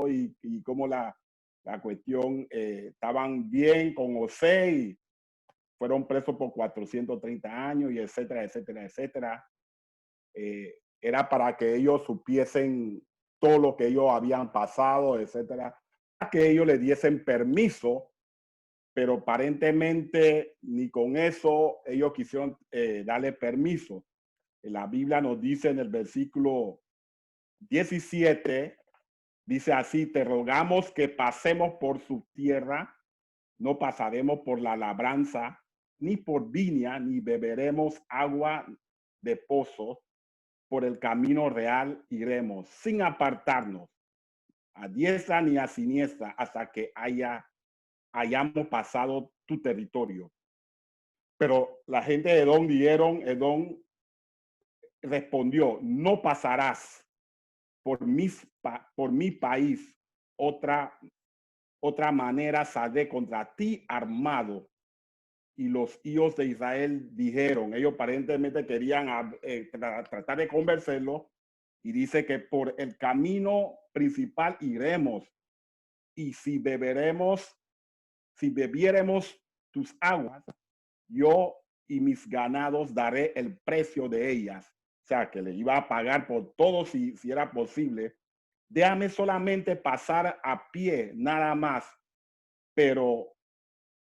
y cómo la cuestión estaban bien con José y fueron presos por 430 años y etcétera, etcétera, etcétera. Era para que ellos supiesen todo lo que ellos habían pasado, etcétera, que ellos le diesen permiso, pero aparentemente ni con eso ellos quisieron darle permiso. La Biblia nos dice en el versículo 17, dice así: te rogamos que pasemos por su tierra, no pasaremos por la labranza, ni por viña, ni beberemos agua de pozo. Por el camino real iremos, sin apartarnos a diestra ni a siniestra, hasta que hayamos pasado tu territorio. Pero la gente de Edom respondió: no pasarás por mi país. Otra manera saldré contra ti armado. Y los hijos de Israel dijeron, ellos aparentemente querían tratar de convencerlo, y dice que por el camino principal iremos, y si bebiéremos tus aguas, yo y mis ganados daré el precio de ellas. O sea, que le iba a pagar por todo si era posible. Déjame solamente pasar a pie, nada más. Pero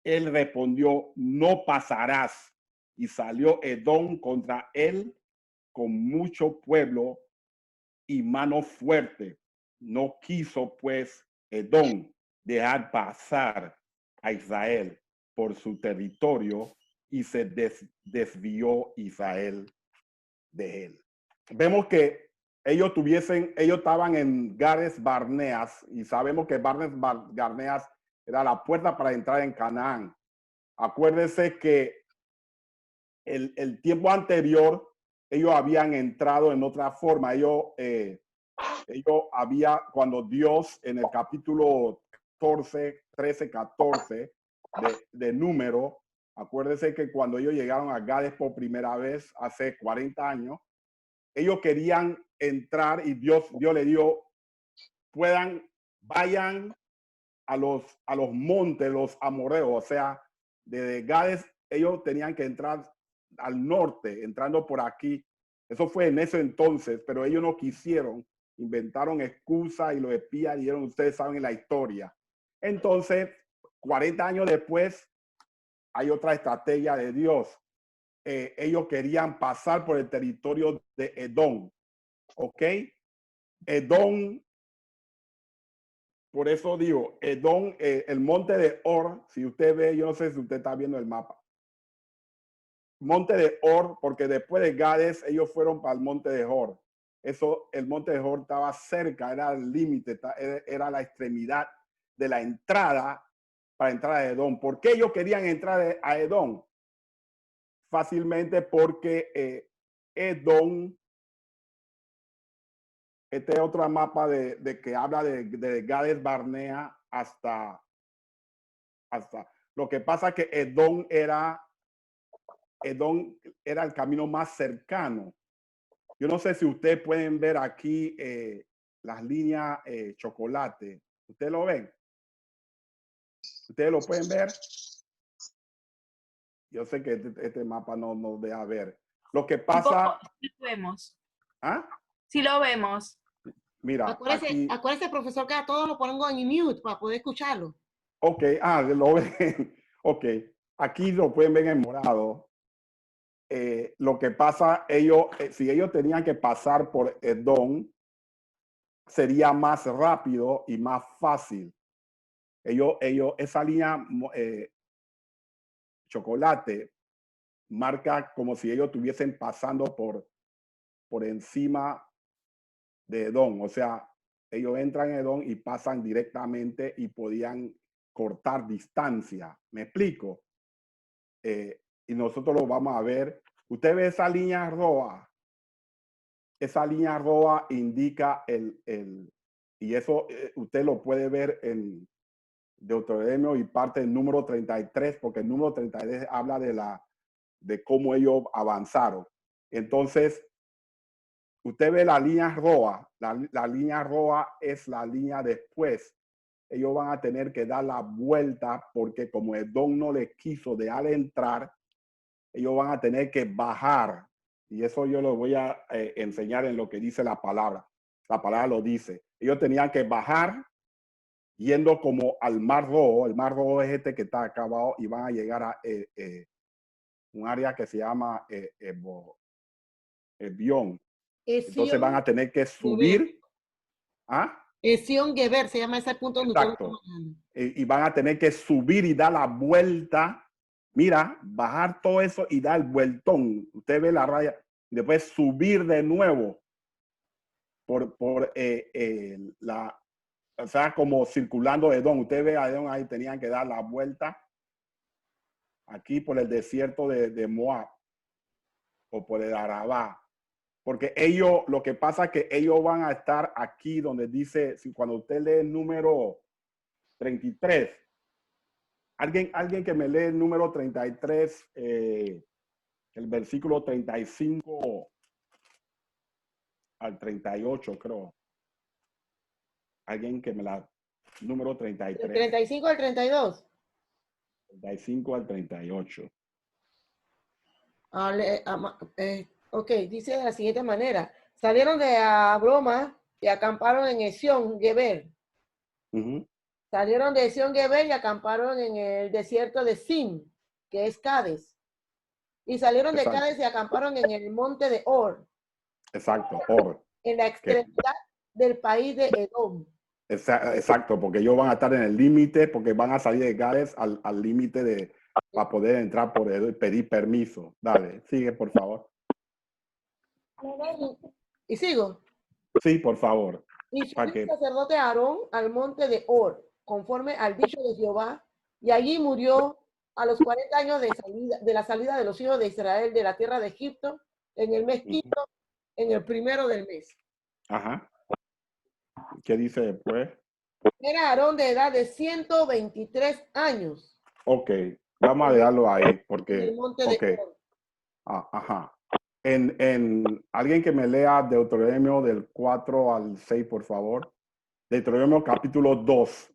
él respondió: no pasarás. Y salió Edom contra él con mucho pueblo y mano fuerte. No quiso pues Edom dejar pasar a Israel por su territorio, y se desvió Israel de él. Vemos que ellos estaban en Gades Barneas, y sabemos que Barneas era la puerta para entrar en Canaán. Acuérdense que el tiempo anterior ellos habían entrado en otra forma. Cuando Dios en el capítulo 13, 14 de Número, acuérdense que cuando ellos llegaron a Gades por primera vez hace 40 años, ellos querían entrar y Dios le dio: vayan a los montes, los amoreos. O sea, desde Gades ellos tenían que entrar al norte, entrando por aquí. Eso fue en ese entonces, pero ellos no quisieron, inventaron excusas y los espías dijeron: ustedes saben la historia. Entonces, 40 años después, hay otra estrategia de Dios. Ellos querían pasar por el territorio de Edom. ¿Ok? Edom, por eso digo, Edom, el monte de Or, si usted ve, yo no sé si usted está viendo el mapa. Monte de Or, porque después de Gades, ellos fueron para el monte de Or. El monte de Or estaba cerca, era el límite, era la extremidad de la entrada para entrar a Edom. ¿Por qué ellos querían entrar a Edom? Fácilmente porque Edom, este es otro mapa de que habla de Gades Barnea hasta. Lo que pasa es que Edom era el camino más cercano. Yo no sé si ustedes pueden ver aquí las líneas chocolate. ¿Ustedes lo ven? ¿Ustedes lo pueden ver? Yo sé que este mapa no nos deja ver. Lo que pasa... Sí lo vemos. ¿Ah? Sí lo vemos. Mira, acuérdese, profesor, que a todos lo pongo en mute para poder escucharlo. Ok, lo ven. Ok, aquí lo pueden ver en morado. Lo que pasa, si ellos tenían que pasar por Edom, sería más rápido y más fácil. Esa línea chocolate marca como si ellos estuviesen pasando por encima de Edom. O sea, ellos entran en Edom y pasan directamente y podían cortar distancia. ¿Me explico? Y nosotros lo vamos a ver. Usted ve esa línea roja. Esa línea roja indica y eso usted lo puede ver en Deuteronomio y parte del número 33, porque el número 33 habla de cómo ellos avanzaron. Entonces, usted ve la línea roja, la línea roja es la línea después. Ellos van a tener que dar la vuelta porque como Edom no les quiso dejar entrar, ellos van a tener que bajar. Y eso yo lo voy a enseñar en lo que dice la palabra. La palabra lo dice. Ellos tenían que bajar yendo como al Mar Rojo. El Mar Rojo es este que está acá abajo y van a llegar a un área que se llama Ebión. Entonces van a tener que subir. ¿Ah? Esión Geber se llama ese punto donde Exacto. Y van a tener que subir y dar la vuelta. Mira, bajar todo eso y dar el vueltón. Usted ve la raya. Y después subir de nuevo por o sea, como circulando Edom. Usted ve a Edom ahí, tenían que dar la vuelta aquí por el desierto de Moab o por el Arabá. Porque ellos, lo que pasa es que ellos van a estar aquí donde dice, cuando usted lee el número 33, alguien que me lee el número 33, el versículo 35 al 38, creo. Alguien que me la... Número 33. 35 al 32. 35 al 38. Ok, dice de la siguiente manera. Salieron de Abroma y acamparon en Esión Geber. Salieron de Esión Geber y acamparon en el desierto de Sin, que es Cades. Y salieron de Exacto. Cades y acamparon en el monte de Or. Exacto, Or. En la extremidad del país de Edom. Exacto, porque ellos van a estar en el límite, porque van a salir de Gades al límite de para poder entrar por él y pedir permiso. Dale, sigue, por favor. ¿Y sigo? Sí, por favor. Y subió el sacerdote Aarón al monte de Or, conforme al dicho de Jehová, y allí murió a los 40 años de la salida de los hijos de Israel de la tierra de Egipto, en el mes quinto, en el primero del mes. Ajá. ¿Qué dice después? Era Aarón de edad de 123 años. Ok, vamos a dejarlo ahí, porque... En el monte de Or. Ajá. Alguien que me lea Deuteronomio del 4 al 6, por favor. Deuteronomio capítulo 2.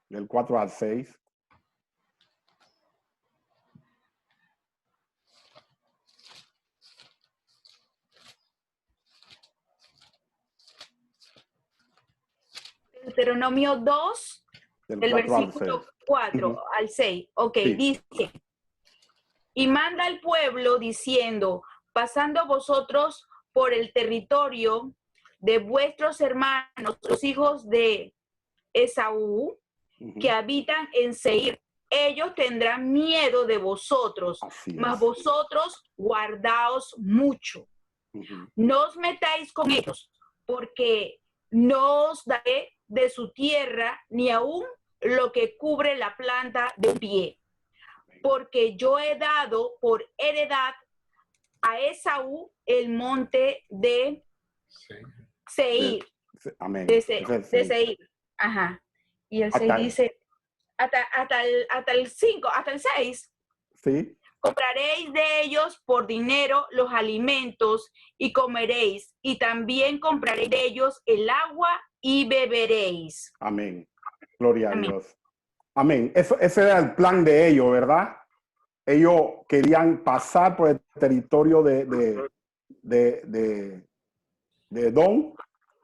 Del 4 al 6. Deuteronomio 2, del versículo 4 al 6. Ok, sí. Dice, y manda al pueblo diciendo, pasando vosotros por el territorio de vuestros hermanos, los hijos de Esaú, que habitan en Seir, ellos tendrán miedo de vosotros, mas vosotros guardaos mucho. No os metáis con ellos, porque no os daré de su tierra ni aún lo que cubre la planta de un pie, porque yo he dado por heredad a Esaú el monte de Seir. Amén. De Seir. Ajá. Y el 6 dice, hasta el 5, hasta el 6. Sí. Compraréis de ellos por dinero los alimentos y comeréis, y también compraréis de ellos el agua y beberéis. Amén. Gloria a Dios. Amén. Ese era el plan de ellos, ¿verdad? Ellos querían pasar por el territorio de Edom,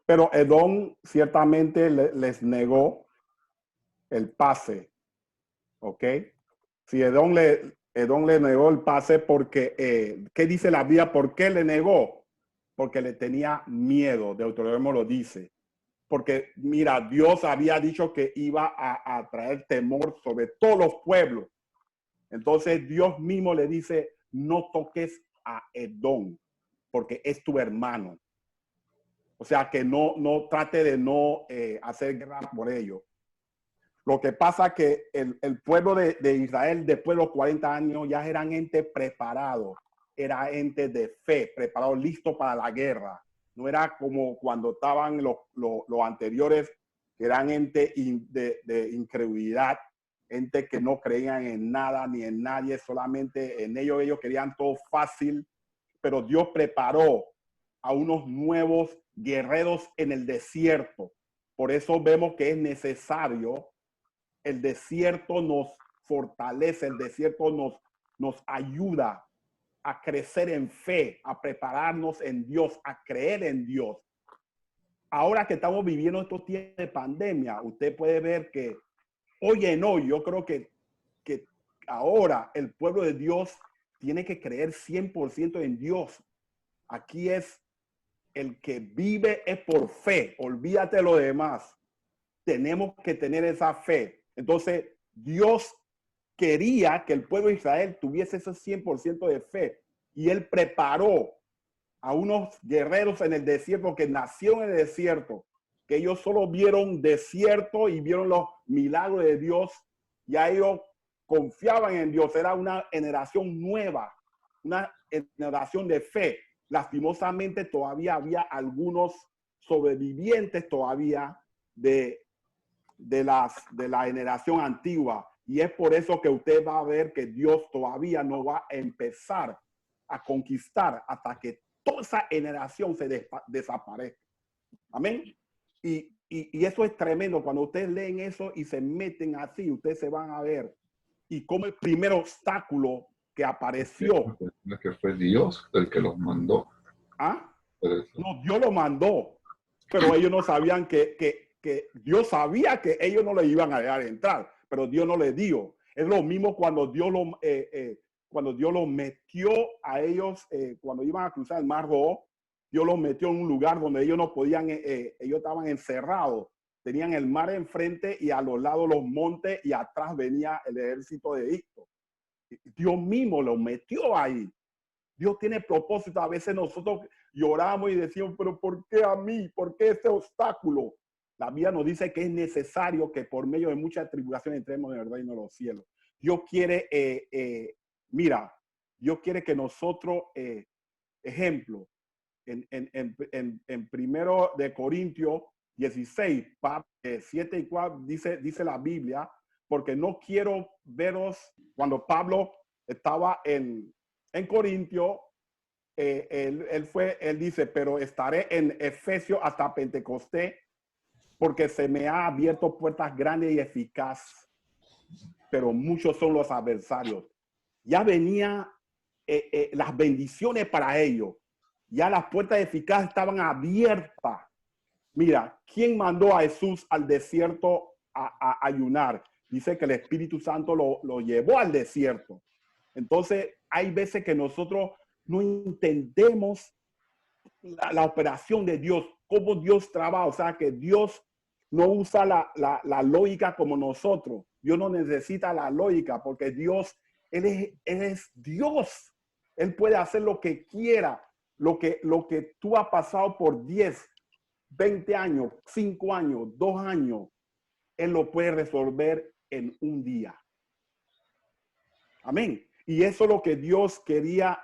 pero Edom ciertamente les negó el pase. ¿Ok? Si Edom le negó el pase porque, ¿qué dice la Biblia? ¿Por qué le negó? Porque le tenía miedo. Deuteronomio lo dice. Porque, mira, Dios había dicho que iba a traer temor sobre todos los pueblos. Entonces Dios mismo le dice, no toques a Edom, porque es tu hermano. O sea, que no trate de no hacer guerra por ello. Lo que pasa es que el pueblo de Israel, después de los 40 años, ya eran gente preparado. Era gente de fe, preparado, listo para la guerra. No era como cuando estaban los anteriores, que eran gente de incredulidad. gente que no creían en nada ni en nadie, solamente en ellos. Ellos querían todo fácil, pero Dios preparó a unos nuevos guerreros en el desierto. Por eso vemos que es necesario. El desierto nos fortalece, el desierto nos ayuda a crecer en fe, a prepararnos en Dios, a creer en Dios. Ahora que estamos viviendo estos tiempos de pandemia, usted puede ver que hoy en hoy, yo creo que ahora el pueblo de Dios tiene que creer 100% en Dios. Aquí es el que vive es por fe. Olvídate de lo demás. Tenemos que tener esa fe. Entonces, Dios quería que el pueblo de Israel tuviese ese 100% de fe. Y él preparó a unos guerreros en el desierto que nacieron en el desierto, que ellos solo vieron desierto y vieron los milagros de Dios. Ya ellos confiaban en Dios. Era una generación nueva, una generación de fe. Lastimosamente todavía había algunos sobrevivientes todavía de la generación antigua. Y es por eso que usted va a ver que Dios todavía no va a empezar a conquistar hasta que toda esa generación se desaparezca. Amén. Y eso es tremendo. Cuando ustedes leen eso y se meten así, ustedes se van a ver. Y como el primer obstáculo que apareció. Es que fue Dios el que los mandó. ¿Ah? No, Dios lo mandó. Pero ellos no sabían que Dios sabía que ellos no le iban a dejar entrar. Pero Dios no les dio. Es lo mismo cuando Dios los metió a ellos, cuando iban a cruzar el Mar Rojo. Dios los metió en un lugar donde ellos no podían, ellos estaban encerrados. Tenían el mar enfrente y a los lados los montes y atrás venía el ejército de Egipto. Dios mismo los metió ahí. Dios tiene propósito. A veces nosotros lloramos y decimos, pero ¿por qué a mí? ¿Por qué este obstáculo? La Biblia nos dice que es necesario que por medio de mucha tribulación entremos en el reino de los cielos. Dios quiere, Dios quiere que nosotros, ejemplo, en primero de Corintios 16, 7 y 4, dice la Biblia, porque no quiero veros, cuando Pablo estaba en Corintio, él dice, pero estaré en Efesios hasta Pentecostés, porque se me ha abierto puertas grandes y eficaces, pero muchos son los adversarios. Ya venía las bendiciones para ellos. Ya las puertas eficaces estaban abiertas. Mira, ¿quién mandó a Jesús al desierto a ayunar? Dice que el Espíritu Santo lo llevó al desierto. Entonces, hay veces que nosotros no entendemos la operación de Dios, cómo Dios trabaja. O sea, que Dios no usa la lógica como nosotros. Dios no necesita la lógica porque Dios, Él es Dios. Él puede hacer lo que quiera. Lo que tú has pasado por 10, 20 años, 5 años, 2 años, Él lo puede resolver en un día. Amén. Y eso es lo que Dios quería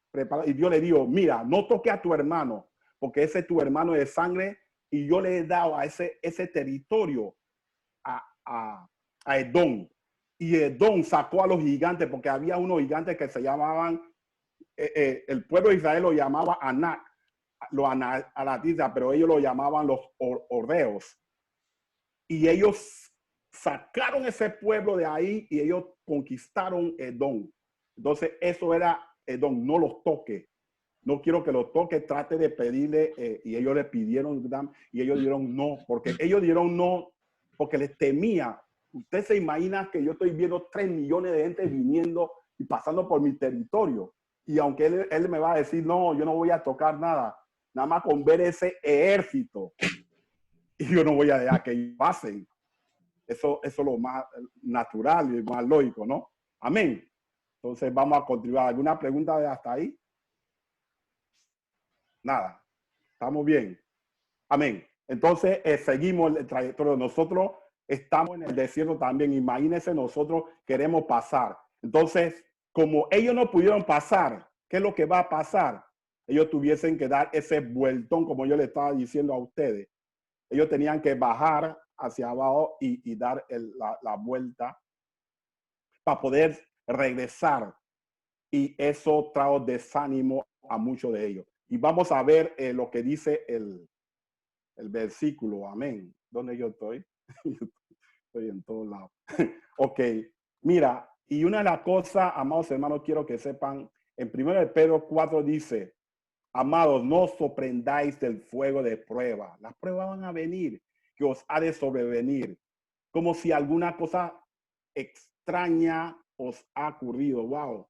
preparar. Y Dios le dijo, mira, no toque a tu hermano, porque ese es tu hermano de sangre y yo le he dado a ese territorio a Edom. Y Edom sacó a los gigantes, porque había unos gigantes que se llamaban, el pueblo de Israel lo llamaba Anak, los anatitas, pero ellos lo llamaban los ordeos. Y ellos sacaron ese pueblo de ahí y ellos conquistaron Edom. Entonces eso era Edom, no los toque. No quiero que los toque, trate de pedirle, y ellos le pidieron, y ellos dieron no, porque ellos dieron no, porque les temía. Usted se imagina que yo estoy viendo 3 millones de gente viniendo y pasando por mi territorio. Y aunque él me va a decir, no, yo no voy a tocar nada, nada más con ver ese ejército, y yo no voy a dejar que ellos pasen. Eso es lo más natural y más lógico, ¿no? Amén. Entonces vamos a continuar. ¿Alguna pregunta de hasta ahí? Nada. Estamos bien. Amén. Entonces seguimos el trayectorio. Nosotros estamos en el desierto también. Imagínense, nosotros queremos pasar. Entonces, como ellos no pudieron pasar, ¿qué es lo que va a pasar? Ellos tuviesen que dar ese vueltón, como yo le estaba diciendo a ustedes. Ellos tenían que bajar hacia abajo y dar la vuelta para poder regresar. Y eso trajo desánimo a muchos de ellos. Y vamos a ver lo que dice el versículo. Amén. ¿Dónde yo estoy? Estoy en todos lados. Ok, mira, y una de las cosas, amados hermanos, quiero que sepan, en 1 Pedro 4 dice, amados, no os sorprendáis del fuego de prueba. Las pruebas van a venir, que os ha de sobrevenir, como si alguna cosa extraña os ha ocurrido. Wow,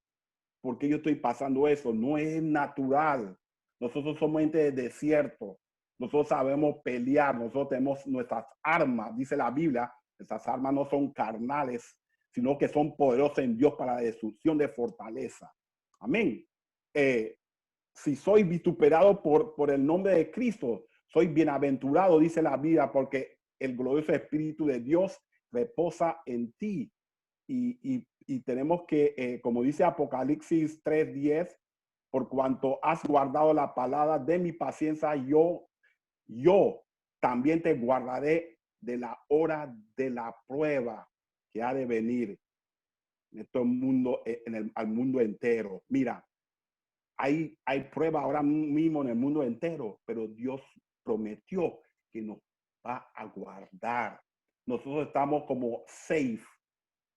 ¿por qué yo estoy pasando eso? No es natural. Nosotros somos gente de desierto. Nosotros sabemos pelear. Nosotros tenemos nuestras armas. Dice la Biblia, estas armas no son carnales, sino que son poderosas en Dios para la destrucción de fortaleza. Amén. Si soy vituperado por el nombre de Cristo, soy bienaventurado, dice la Biblia, porque el glorioso Espíritu de Dios reposa en ti. Y tenemos que, como dice Apocalipsis 3:10, por cuanto has guardado la palabra de mi paciencia, yo también te guardaré de la hora de la prueba que ha de venir en todo el mundo, al mundo entero. Mira, hay prueba ahora mismo en el mundo entero, pero Dios prometió que nos va a guardar. Nosotros estamos como safe.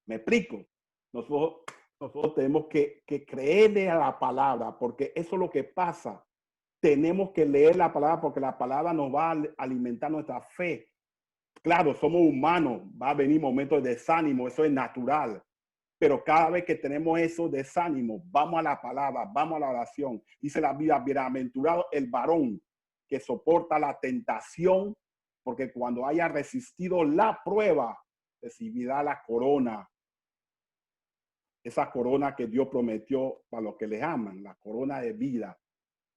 ¿Me explico? Nosotros tenemos que creerle a la palabra, porque eso es lo que pasa. Tenemos que leer la palabra porque la palabra nos va a alimentar nuestra fe. Claro, somos humanos, va a venir momentos de desánimo, eso es natural. Pero cada vez que tenemos esos desánimos, vamos a la palabra, vamos a la oración. Dice la Biblia, bienaventurado el varón que soporta la tentación, porque cuando haya resistido la prueba, recibirá la corona. Esa corona que Dios prometió para los que les aman, la corona de vida.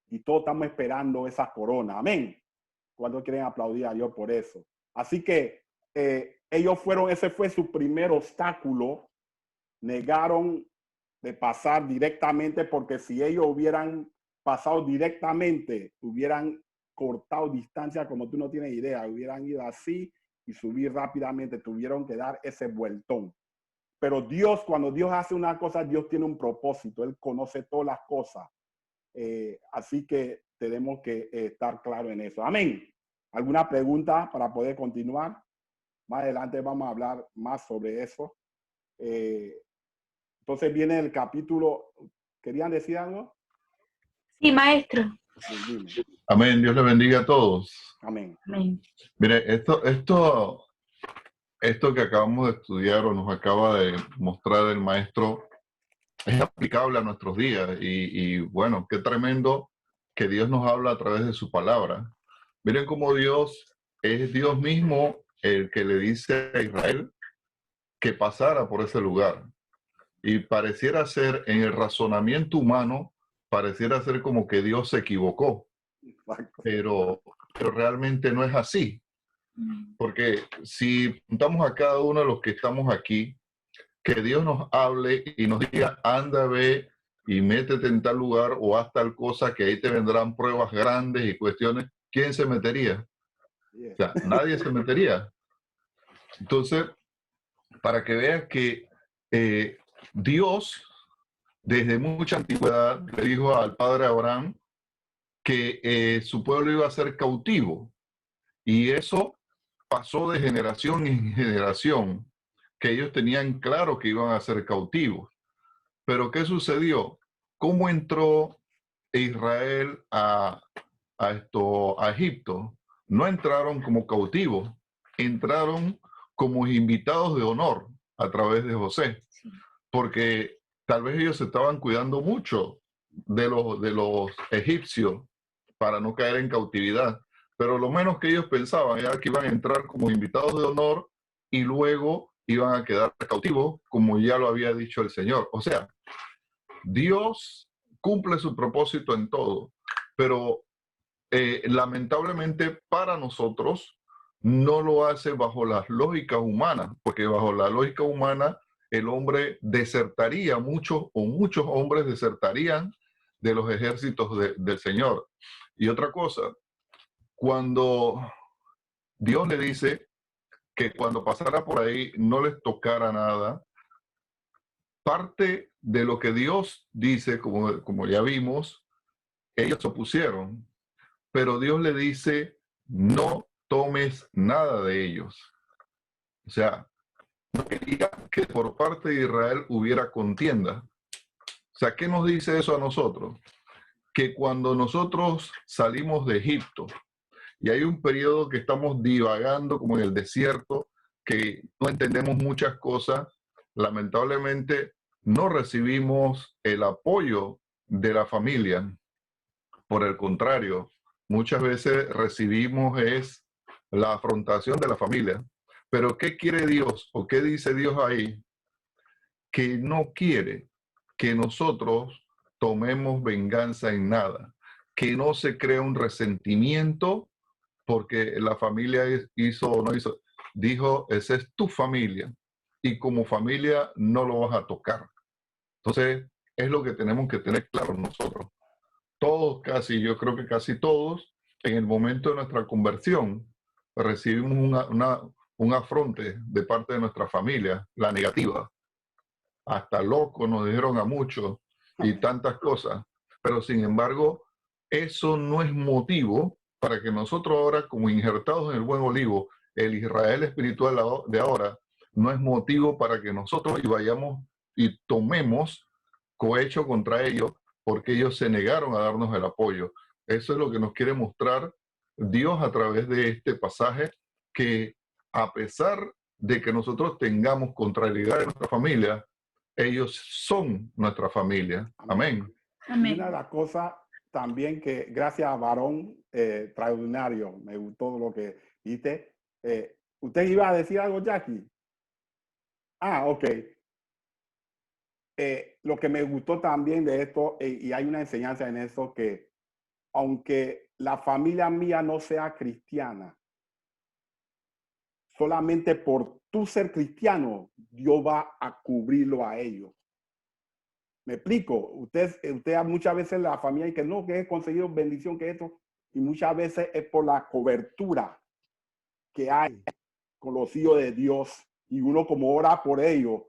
Y todos estamos esperando esa corona. Amén. Cuando quieren aplaudir a Dios por eso. Así que ese fue su primer obstáculo. Negaron de pasar directamente, porque si ellos hubieran pasado directamente, hubieran cortado distancia como tú no tienes idea, hubieran ido así y subir rápidamente, tuvieron que dar ese vueltón. Pero Dios, cuando Dios hace una cosa, Dios tiene un propósito, Él conoce todas las cosas. Así que tenemos que estar claros en eso. Amén. ¿Alguna pregunta para poder continuar? Más adelante vamos a hablar más sobre eso. Entonces viene el capítulo. ¿Querían decir algo? Sí, maestro. Amén. Dios le bendiga a todos. Amén. Amén. Mire, esto que acabamos de estudiar o nos acaba de mostrar el maestro es aplicable a nuestros días. Y bueno, qué tremendo que Dios nos habla a través de su palabra. Miren cómo Dios es Dios mismo el que le dice a Israel que pasara por ese lugar. Y pareciera ser, en el razonamiento humano, pareciera ser como que Dios se equivocó. Pero realmente no es así. Porque si preguntamos a cada uno de los que estamos aquí, que Dios nos hable y nos diga, anda, ve y métete en tal lugar o haz tal cosa, que ahí te vendrán pruebas grandes y cuestiones, ¿quién se metería? O sea, nadie se metería. Entonces, para que veas que Dios, desde mucha antigüedad, le dijo al padre Abraham que su pueblo iba a ser cautivo. Y eso pasó de generación en generación, que ellos tenían claro que iban a ser cautivos. Pero ¿qué sucedió? ¿Cómo entró Israel a Egipto? No entraron como cautivos, entraron como invitados de honor a través de José, porque tal vez ellos se estaban cuidando mucho de los egipcios para no caer en cautividad, pero lo menos que ellos pensaban era que iban a entrar como invitados de honor y luego iban a quedar cautivos, como ya lo había dicho el Señor. O sea, Dios cumple su propósito en todo, pero lamentablemente para nosotros no lo hace bajo las lógicas humanas, porque bajo la lógica humana el hombre desertaría, muchos hombres desertarían de los ejércitos del Señor. Y otra cosa, cuando Dios le dice que cuando pasara por ahí no les tocara nada, parte de lo que Dios dice, como ya vimos, ellos se opusieron, pero Dios le dice, no tomes nada de ellos. O sea, no quería que por parte de Israel hubiera contienda. O sea, ¿qué nos dice eso a nosotros? Que cuando nosotros salimos de Egipto y hay un periodo que estamos divagando como en el desierto, que no entendemos muchas cosas, lamentablemente no recibimos el apoyo de la familia. Por el contrario, muchas veces recibimos es la afrontación de la familia. Pero ¿qué quiere Dios o qué dice Dios ahí? Que no quiere que nosotros tomemos venganza en nada, que no se crea un resentimiento porque la familia hizo o no hizo. Dijo, esa es tu familia y como familia no lo vas a tocar. Entonces, es lo que tenemos que tener claro nosotros. Todos casi, yo creo que casi todos, en el momento de nuestra conversión, recibimos un afronte de parte de nuestra familia, la negativa. Hasta loco nos dijeron a muchos y tantas cosas. Pero sin embargo, eso no es motivo para que nosotros ahora, como injertados en el buen olivo, el Israel espiritual de ahora, no es motivo para que nosotros vayamos y tomemos cohecho contra ellos porque ellos se negaron a darnos el apoyo. Eso es lo que nos quiere mostrar Dios a través de este pasaje, que a pesar de que nosotros tengamos contrariedad en nuestra familia, ellos son nuestra familia. Amén. Amén. Y una de las cosas también que, gracias a Varón, extraordinario, me gustó lo que dijiste. ¿Usted iba a decir algo, Jackie? Ah, ok. Lo que me gustó también de esto, y hay una enseñanza en eso, que aunque la familia mía no sea cristiana, solamente por tú ser cristiano, Dios va a cubrirlo a ellos. Me explico, usted muchas veces la familia dice que no, que he conseguido bendición, que esto, y muchas veces es por la cobertura que hay con los hijos de Dios, y uno como ora por ellos,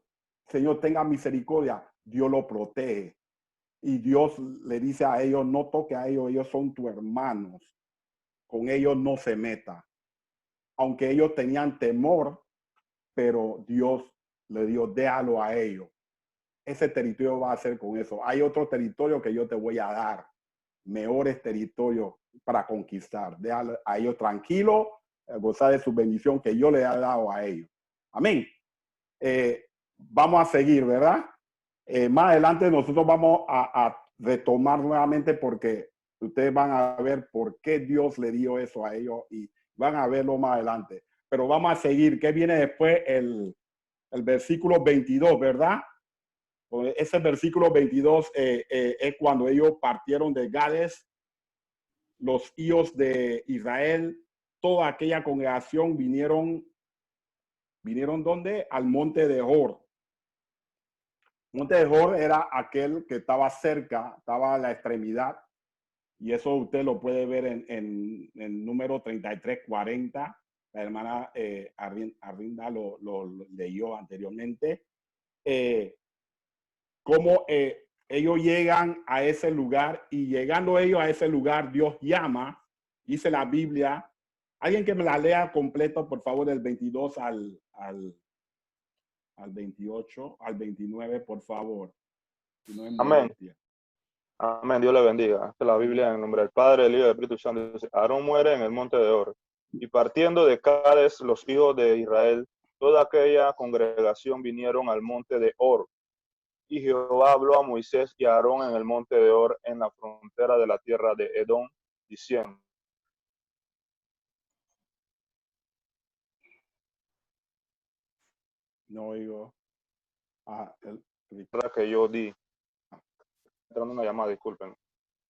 Señor tenga misericordia, Dios lo protege, y Dios le dice a ellos, no toque a ellos, ellos son tus hermanos, con ellos no se meta, aunque ellos tenían temor, pero Dios le dio, déjalo a ellos. Ese territorio va a ser con eso. Hay otro territorio que yo te voy a dar, mejores territorios para conquistar. Déjalo a ellos tranquilos, gozar de su bendición que yo le he dado a ellos. Amén. Vamos a seguir, ¿verdad? Más adelante nosotros vamos a retomar nuevamente porque ustedes van a ver por qué Dios le dio eso a ellos y van a verlo más adelante. Pero vamos a seguir. ¿Qué viene después? El versículo 22, ¿verdad? Ese versículo 22 es cuando ellos partieron de Gades, los hijos de Israel, toda aquella congregación vinieron ¿dónde? Al monte de Hor. Monte de Hor era aquel que estaba cerca, estaba a la extremidad, y eso usted lo puede ver en número 3340. La hermana Arrinda lo leyó anteriormente. Cómo ellos llegan a ese lugar, y llegando ellos a ese lugar, Dios llama, dice la Biblia. Alguien que me la lea completo, por favor, del 22 al 28, al 29, por favor. Si no es amén. Amén, Dios le bendiga. Esta es la Biblia en el nombre del Padre, del Hijo y del Espíritu Santo. Dice, Aarón muere en el monte de Hor, y partiendo de Cades los hijos de Israel, toda aquella congregación vinieron al monte de Hor. Y Jehová habló a Moisés y a Aarón en el monte de Hor, en la frontera de la tierra de Edom, diciendo, no oigo. que yo di. Entrando una llamada, disculpen.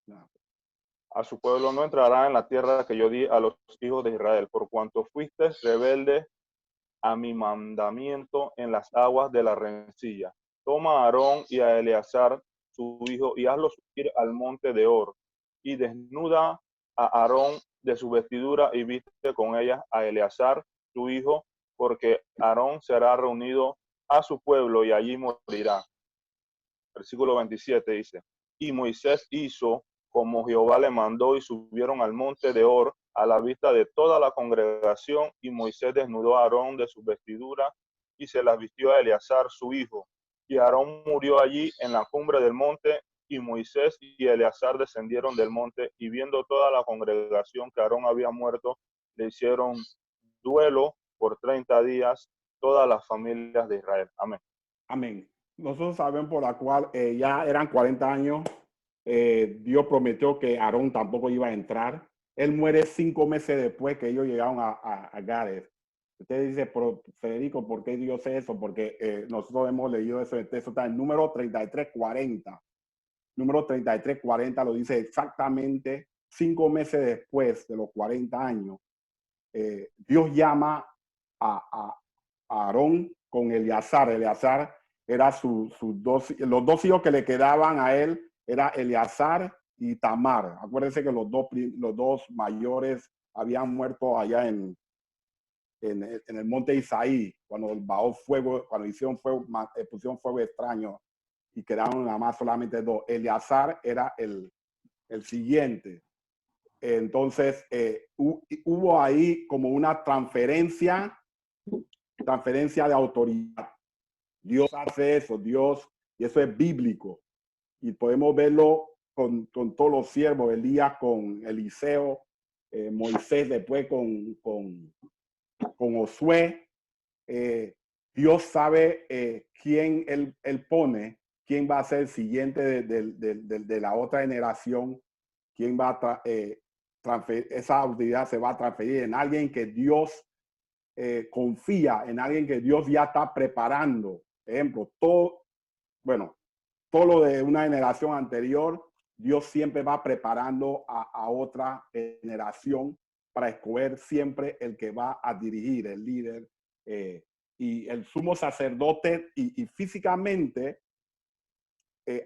No. A su pueblo no entrará en la tierra que yo di a los hijos de Israel, por cuanto fuiste rebelde a mi mandamiento en las aguas de la rencilla. Toma a Aarón y a Eleazar, su hijo, y hazlos subir al monte de Hor, y desnuda a Aarón de su vestidura y viste con ella a Eleazar, su hijo, porque Aarón será reunido a su pueblo y allí morirá. Versículo 27 dice, y Moisés hizo como Jehová le mandó y subieron al monte de Hor a la vista de toda la congregación, y Moisés desnudó a Aarón de sus vestiduras y se las vistió a Eleazar su hijo. Y Aarón murió allí en la cumbre del monte, y Moisés y Eleazar descendieron del monte, y viendo toda la congregación que Aarón había muerto, le hicieron duelo por 30 días todas las familias de Israel. Amén. Amén. Nosotros sabemos por la cual ya eran 40 años. Dios prometió que Aarón tampoco iba a entrar. Él muere 5 meses después que ellos llegaron a Gades. Usted dice, Federico, ¿por qué Dios hace eso? Porque nosotros hemos leído eso. Eso está en número 33:40. Número 33:40 lo dice exactamente 5 meses después de los 40 años. Dios llama a Aarón con Eleazar. Eleazar era los dos hijos que le quedaban a él, era Eleazar y Tamar. Acuérdense que los dos mayores habían muerto allá en el monte Isaí, cuando bajó fuego, cuando pusieron fuego extraño y quedaron nada más solamente dos. Eleazar era el siguiente. Entonces, hubo ahí como una transferencia de autoridad. Dios hace eso, y eso es bíblico. Y podemos verlo con todos los siervos, Elías con Eliseo, Moisés después con Josué. Dios sabe quién él pone, quién va a ser el siguiente de la otra generación, quién va a esa autoridad se va a transferir en alguien que Dios confía, en alguien que Dios ya está preparando. Ejemplo, todo lo de una generación anterior, Dios siempre va preparando a otra generación para escoger siempre el que va a dirigir, el líder. Y el sumo sacerdote, y físicamente,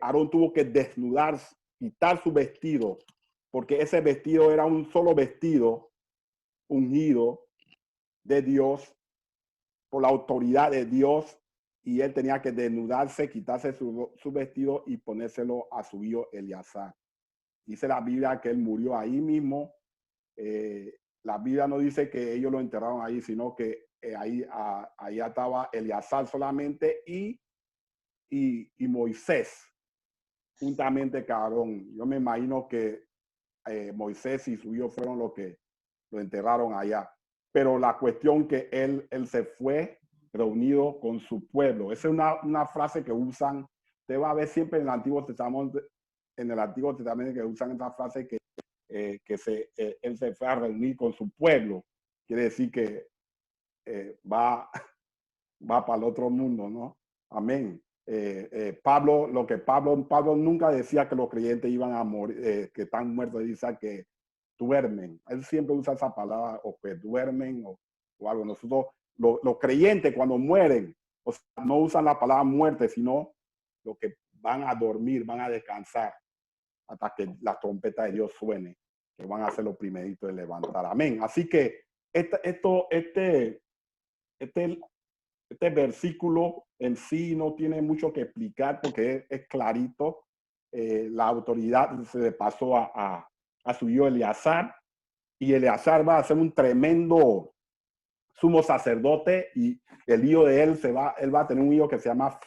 Aarón tuvo que desnudarse, quitar su vestido, porque ese vestido era un solo vestido ungido de Dios, por la autoridad de Dios, y él tenía que desnudarse, quitarse su vestido y ponérselo a su hijo Eleazar. Dice la Biblia que él murió ahí mismo. La Biblia no dice que ellos lo enterraron ahí, sino que ahí estaba Eleazar solamente y Moisés, juntamente con Aarón. Yo me imagino que Moisés y su hijo fueron los que lo enterraron allá. Pero la cuestión que él se fue reunido con su pueblo. Esa es una frase que usan, usted va a ver siempre en el Antiguo Testamento, que usan esa frase que él se fue a reunir con su pueblo. Quiere decir que va para el otro mundo, ¿no? Amén. Pablo nunca decía que los creyentes iban a morir, que están muertos, dice que duermen. Él siempre usa esa palabra, o que duermen o algo. Nosotros, los creyentes cuando mueren, o sea, no usan la palabra muerte, sino lo que van a dormir, van a descansar hasta que la trompeta de Dios suene, que van a ser los primeritos de levantar. Amén. Así que este versículo en sí no tiene mucho que explicar porque es clarito. La autoridad se le pasó a su hijo Eleazar, y Eleazar va a ser un tremendo sumo sacerdote, y el hijo de él él va a tener un hijo que se llama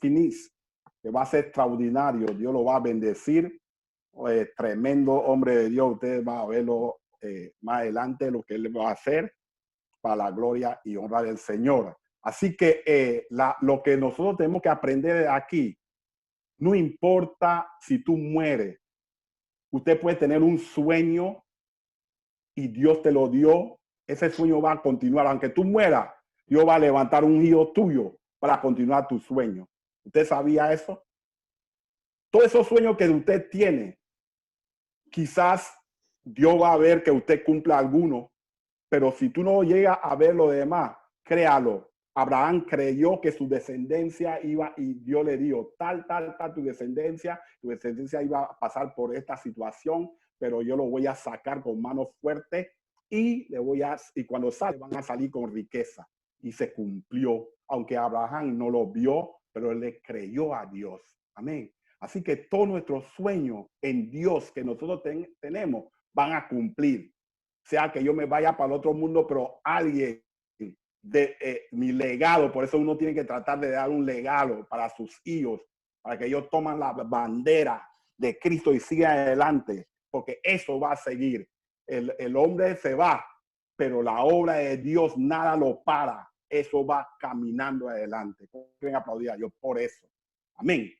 Finis, que va a ser extraordinario. Dios lo va a bendecir. Tremendo hombre de Dios. Ustedes van a verlo más adelante, lo que él va a hacer para la gloria y honra del Señor. Así que lo que nosotros tenemos que aprender de aquí, no importa si tú mueres, usted puede tener un sueño y Dios te lo dio. Ese sueño va a continuar. Aunque tú mueras, Dios va a levantar un hijo tuyo para continuar tu sueño. ¿Usted sabía eso? Todos esos sueños que usted tiene, quizás Dios va a ver que usted cumpla alguno, pero si tú no llegas a ver lo demás, créalo. Abraham creyó que su descendencia iba, y Dios le dijo, tal, tu descendencia iba a pasar por esta situación, pero yo lo voy a sacar con mano fuerte y cuando sale van a salir con riqueza. Y se cumplió, aunque Abraham no lo vio, pero él le creyó a Dios. Amén. Así que todos nuestros sueños en Dios que nosotros tenemos van a cumplir. Sea que yo me vaya para el otro mundo, pero alguien de mi legado, por eso uno tiene que tratar de dar un legado para sus hijos, para que ellos tomen la bandera de Cristo y sigan adelante, porque eso va a seguir. El hombre se va, pero la obra de Dios nada lo para. Eso va caminando adelante. Quieren aplaudir a Dios por eso. Amén.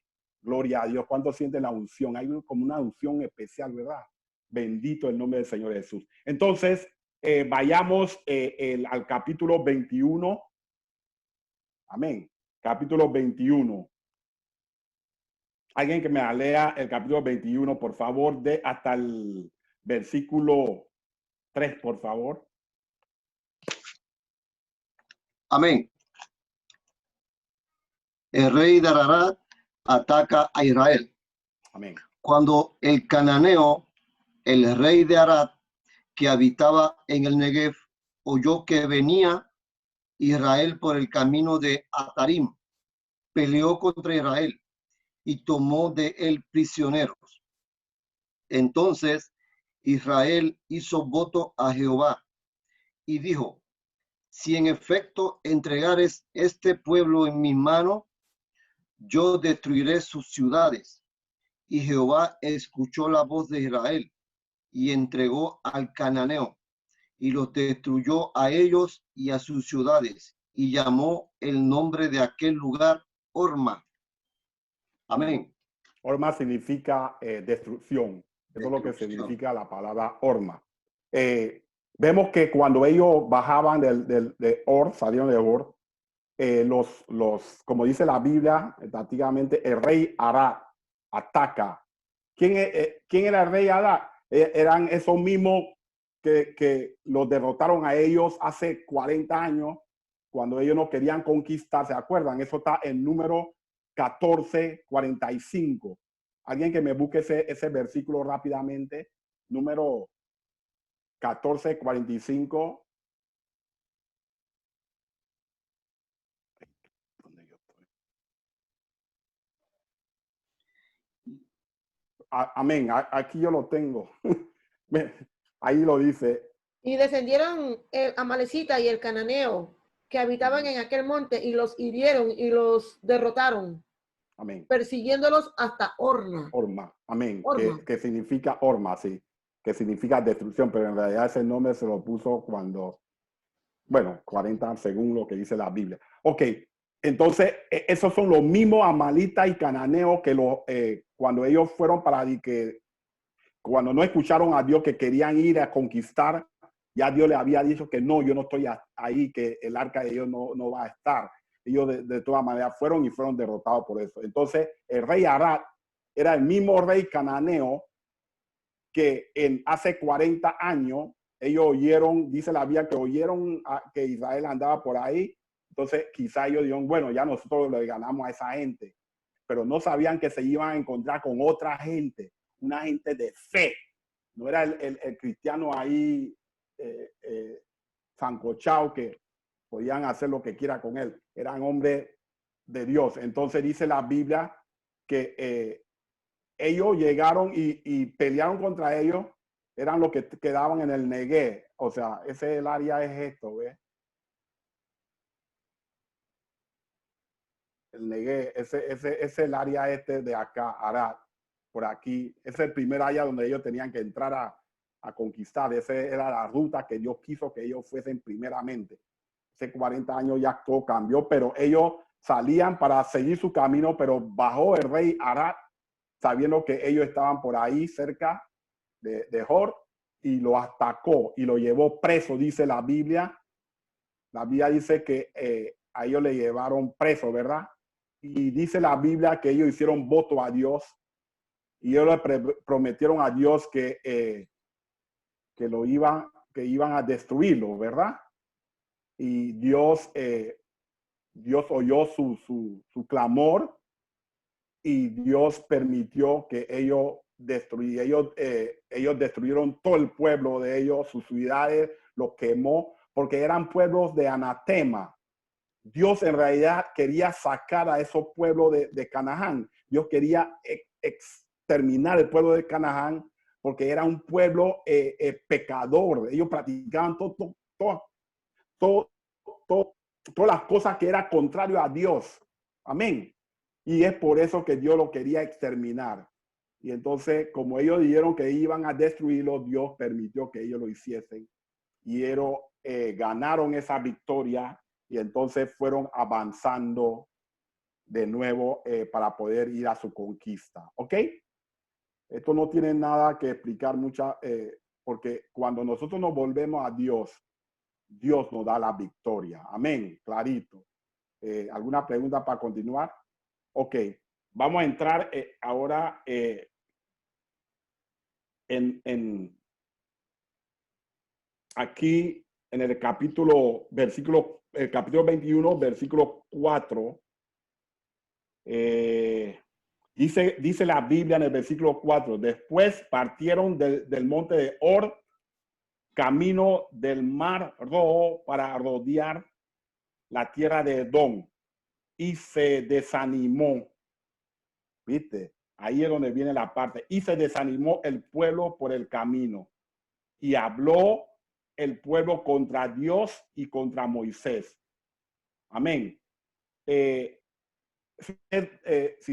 Gloria a Dios. ¿Cuánto sienten la unción? Hay como una unción especial, ¿verdad? Bendito el nombre del Señor Jesús. Entonces, vayamos al capítulo 21. Amén. Capítulo 21. Alguien que me lea el capítulo 21, por favor, de hasta el versículo 3, por favor. Amén. El rey de Ararat ataca a Israel. Amén. Cuando el cananeo, el rey de Ararat, que habitaba en el Negev, oyó que venía Israel por el camino de Atarim, peleó contra Israel y tomó de él prisioneros. Entonces Israel hizo voto a Jehová y dijo: si en efecto entregares este pueblo en mi mano, yo destruiré sus ciudades. Y Jehová escuchó la voz de Israel y entregó al cananeo y los destruyó a ellos y a sus ciudades, y llamó el nombre de aquel lugar Horma. Amén. Horma significa destrucción. Eso es lo que significa la palabra Horma. Vemos que cuando ellos bajaban de Or, salieron de Or, como dice la Biblia, prácticamente el rey Arad ataca. ¿Quién era el rey Arad? Eran esos mismos que los derrotaron a ellos hace 40 años, cuando ellos no querían conquistar. ¿Se acuerdan? Eso está en número 14:45. Alguien que me busque ese versículo rápidamente. Número 14:45. ¿Dónde yo estoy? Amén. Aquí yo lo tengo. Ahí lo dice. Y descendieron el amalecita y el cananeo que habitaban en aquel monte y los hirieron y los derrotaron. Amén. Persiguiéndolos hasta Horma. Horma. Amén. Horma. Que significa Horma, sí. Que significa destrucción, pero en realidad ese nombre se lo puso cuando, 40 según lo que dice la Biblia. Ok. Entonces, esos son los mismos amalitas y cananeos que cuando ellos fueron cuando no escucharon a Dios, que querían ir a conquistar, ya Dios les había dicho que no, yo no estoy ahí, que el arca de Dios no va a estar. Ellos de todas maneras fueron derrotados por eso. Entonces, el rey Arad era el mismo rey cananeo que hace 40 años ellos oyeron, dice la Biblia, que oyeron que Israel andaba por ahí. Entonces, quizá ellos dijeron, bueno, ya nosotros le ganamos a esa gente. Pero no sabían que se iban a encontrar con otra gente, una gente de fe. No era el cristiano ahí sancochado que podían hacer lo que quiera con él. Eran hombres de Dios. Entonces dice la Biblia que ellos llegaron y pelearon contra ellos. Eran los que quedaban en el Negev. O sea, el área es esto, ¿ves? El Negev, ese es el área de acá, Arad, por aquí. Ese es el primer área donde ellos tenían que entrar a conquistar. Esa era la ruta que Dios quiso que ellos fuesen primeramente. Hace 40 años ya todo cambió, pero ellos salían para seguir su camino, pero bajó el rey Arad, sabiendo que ellos estaban por ahí cerca de Hor, y lo atacó y lo llevó preso, dice la Biblia. La Biblia dice que a ellos le llevaron preso, ¿verdad? Y dice la Biblia que ellos hicieron voto a Dios y ellos le prometieron a Dios que iban a destruirlo, ¿verdad? Y Dios oyó su clamor y Dios permitió que ellos destruyeron. Ellos destruyeron todo el pueblo de ellos, sus ciudades, los quemó, porque eran pueblos de anatema. Dios en realidad quería sacar a esos pueblos de Canaán. Dios quería exterminar el pueblo de Canaán porque era un pueblo pecador. Ellos practicaban todas las cosas que eran contrario a Dios. Amén. Y es por eso que Dios lo quería exterminar. Y entonces, como ellos dijeron que iban a destruirlo, Dios permitió que ellos lo hiciesen. Y ellos ganaron esa victoria y entonces fueron avanzando de nuevo para poder ir a su conquista. ¿Ok? Esto no tiene nada que explicar mucha, porque cuando nosotros nos volvemos a Dios, Dios nos da la victoria. Amén. Clarito. ¿Alguna pregunta para continuar? Ok. Vamos a entrar ahora aquí en el capítulo 21, versículo 4. Dice la Biblia en el versículo 4, después partieron del monte de Or, camino del mar Rojo para rodear la tierra de Edom, y se desanimó. ¿Viste? Ahí es donde viene la parte. Y se desanimó el pueblo por el camino. Y habló el pueblo contra Dios y contra Moisés. Amén. Si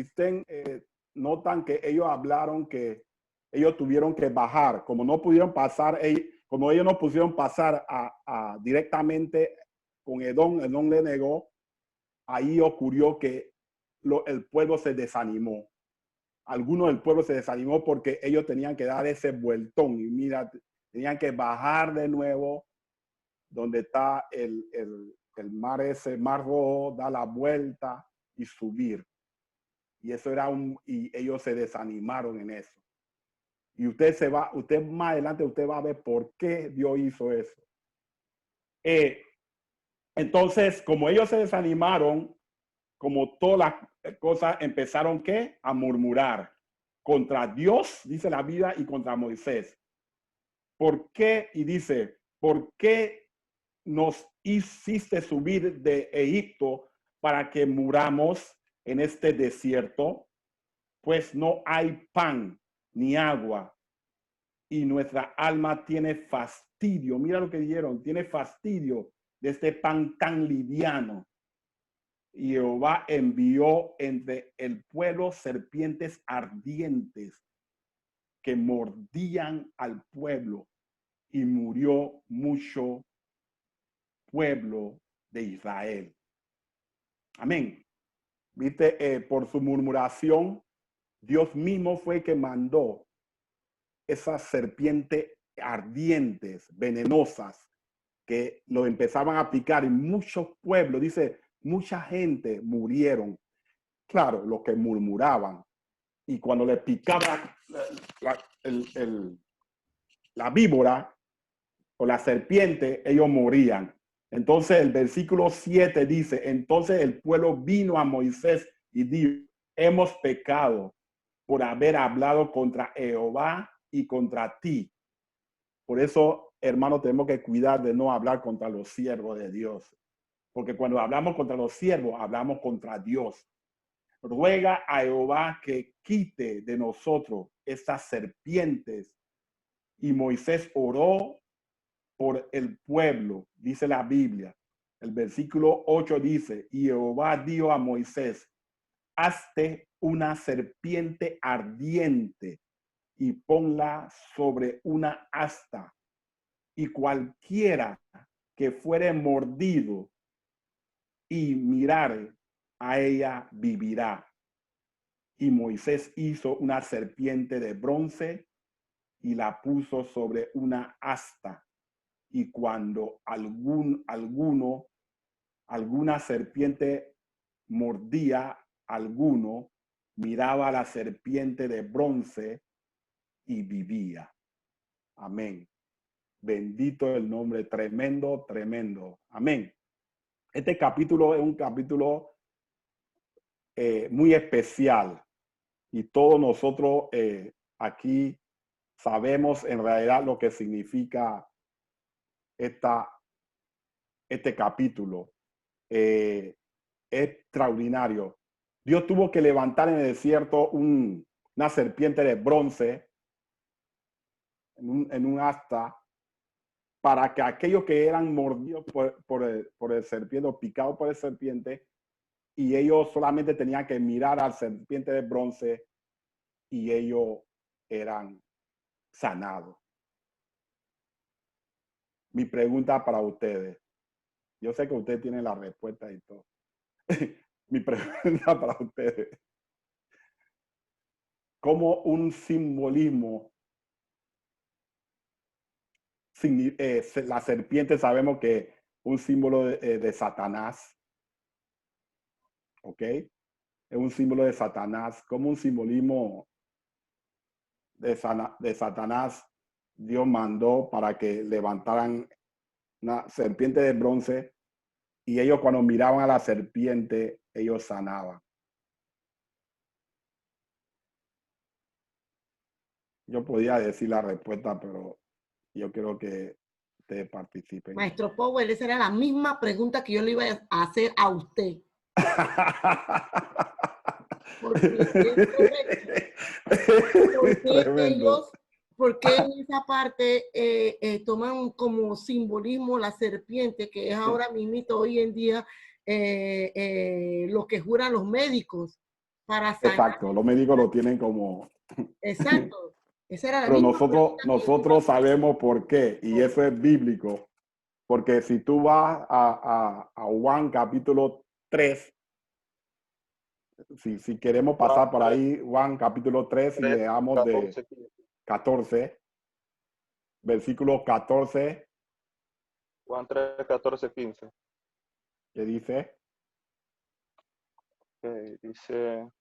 ustedes notan que ellos hablaron que ellos tuvieron que bajar, como no pudieron pasar, como ellos no pudieron pasar directamente con Edom le negó, ahí ocurrió que el pueblo se desanimó. Algunos del pueblo se desanimó porque ellos tenían que dar ese vueltón y mira, tenían que bajar de nuevo donde está el mar, ese mar Rojo, da la vuelta y subir. Y eso era y ellos se desanimaron en eso. Y usted más adelante usted va a ver por qué Dios hizo eso. Entonces, como ellos se desanimaron, como todas las cosas empezaron a murmurar contra Dios, dice la Biblia, y contra Moisés. ¿Por qué? Y dice, ¿por qué nos hiciste subir de Egipto para que muramos en este desierto? Pues no hay pan ni agua y nuestra alma tiene fastidio. Mira lo que dijeron, tiene fastidio de este pan tan liviano. Y Jehová envió entre el pueblo serpientes ardientes que mordían al pueblo y murió mucho pueblo de Israel. Amén. Viste, por su murmuración, Dios mismo fue el que mandó esas serpientes ardientes, venenosas, que lo empezaban a picar y muchos pueblos, dice, mucha gente murieron. Claro, los que murmuraban. Y cuando le picaba la víbora o la serpiente, ellos morían. Entonces el versículo 7 dice, entonces el pueblo vino a Moisés y dijo, hemos pecado por haber hablado contra Jehová y contra ti. Por eso, hermano, tenemos que cuidar de no hablar contra los siervos de Dios. Porque cuando hablamos contra los siervos, hablamos contra Dios. Ruega a Jehová que quite de nosotros estas serpientes. Y Moisés oró por el pueblo, dice la Biblia. El versículo 8 dice, y Jehová dijo a Moisés, hazte una serpiente ardiente y ponla sobre una asta, y cualquiera que fuere mordido y mirare a ella vivirá. Y Moisés hizo una serpiente de bronce y la puso sobre una asta. Y cuando alguna serpiente mordía a alguno, miraba a la serpiente de bronce y vivía. Amén. Bendito el nombre, tremendo, tremendo. Amén. Este capítulo es un capítulo muy especial y todos nosotros aquí sabemos en realidad lo que significa este capítulo. extraordinario. Dios tuvo que levantar en el desierto una serpiente de bronce en un asta para que aquellos que eran mordidos por el serpiente o picados por el serpiente, y ellos solamente tenían que mirar al serpiente de bronce y ellos eran sanados. Mi pregunta para ustedes, yo sé que ustedes tienen la respuesta y todo. Mi pregunta para ustedes, ¿cómo un simbolismo, la serpiente sabemos que un símbolo de Satanás, ¿ok? Es un símbolo de Satanás, como un simbolismo de Satanás Dios mandó para que levantaran una serpiente de bronce y ellos cuando miraban a la serpiente, ellos sanaban. Yo podía decir la respuesta, pero yo quiero que ustedes participen. Maestro Powell, esa era la misma pregunta que yo le iba a hacer a usted. ¿Por qué en esa parte toman como simbolismo la serpiente, que es ahora mismo hoy en día lo que juran los médicos para sanar? Exacto, los médicos lo tienen como... Exacto. Esa era la Pero misma nosotros sabemos por qué, y eso es bíblico, porque si tú vas a Juan capítulo 3, si queremos pasar por ahí, Juan capítulo 3, y leamos de 14, versículo 14. Juan 3, 14, 15. ¿Qué dice? Dice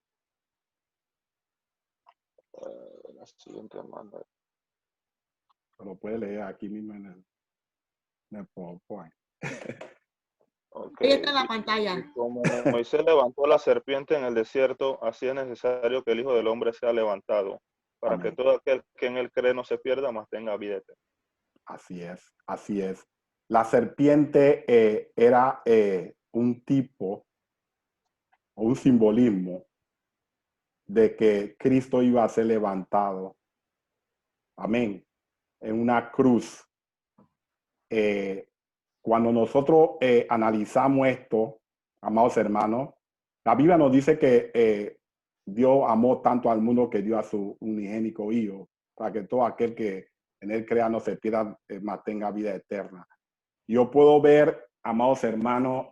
la siguiente manda. Lo puede leer aquí mismo en el PowerPoint. Ahí está en la pantalla. Y como Moisés levantó la serpiente en el desierto, así es necesario que el Hijo del Hombre sea levantado, para Amén. que todo aquel que en él cree no se pierda, mas tenga vida eterna. Así es, así es. La serpiente era un tipo o un simbolismo de que Cristo iba a ser levantado. Amén. En una cruz. Cuando nosotros analizamos esto, amados hermanos, la Biblia nos dice que Dios amó tanto al mundo que dio a su unigénico Hijo, para que todo aquel que en él crea no se pierda, mas tenga vida eterna. Yo puedo ver, amados hermanos,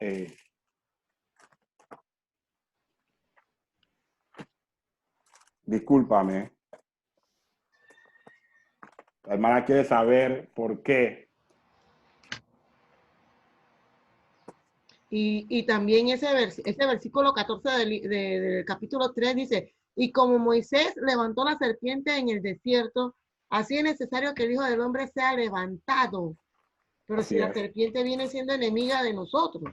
discúlpame, la hermana quiere saber por qué. Y también ese versículo 14 del capítulo 3 dice, y como Moisés levantó la serpiente en el desierto, así es necesario que el Hijo del Hombre sea levantado. Pero Así si la es. serpiente viene siendo enemiga de nosotros.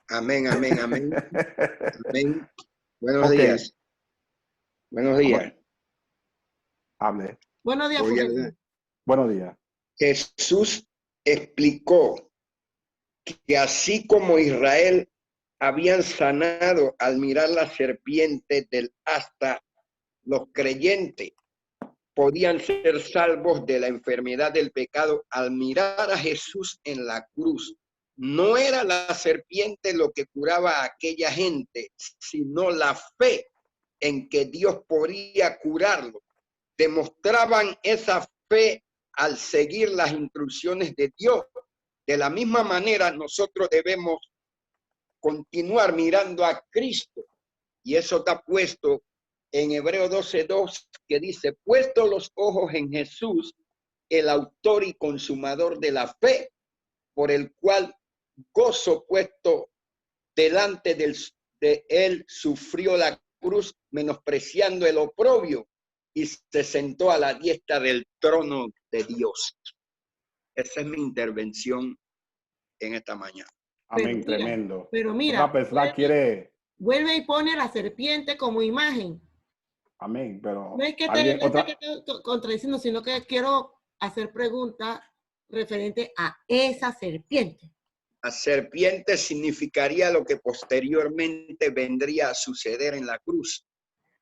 Amén, amén, amén. Amén. Buenos Okay. días. Buenos días. Hable. Buenos días, profesor. Buenos días. Jesús explicó que así como Israel habían sanado al mirar la serpiente del asta, los creyentes podían ser salvos de la enfermedad del pecado al mirar a Jesús en la cruz. No era la serpiente lo que curaba a aquella gente, sino la fe en que Dios podía curarlo. Demostraban esa fe al seguir las instrucciones de Dios. De la misma manera, nosotros debemos continuar mirando a Cristo. Y eso está puesto en Hebreos 12:2, que dice, puesto los ojos en Jesús, el autor y consumador de la fe, por el cual gozo puesto delante de él sufrió la cruz, menospreciando el oprobio, y se sentó a la diestra del trono de Dios. Esa es mi intervención en esta mañana. Amén, tremendo. Pero mira, una persona vuelve y pone a la serpiente como imagen. Amén, pero no es que te contradiciendo, sino que quiero hacer preguntas referente a esa serpiente. La serpiente significaría lo que posteriormente vendría a suceder en la cruz.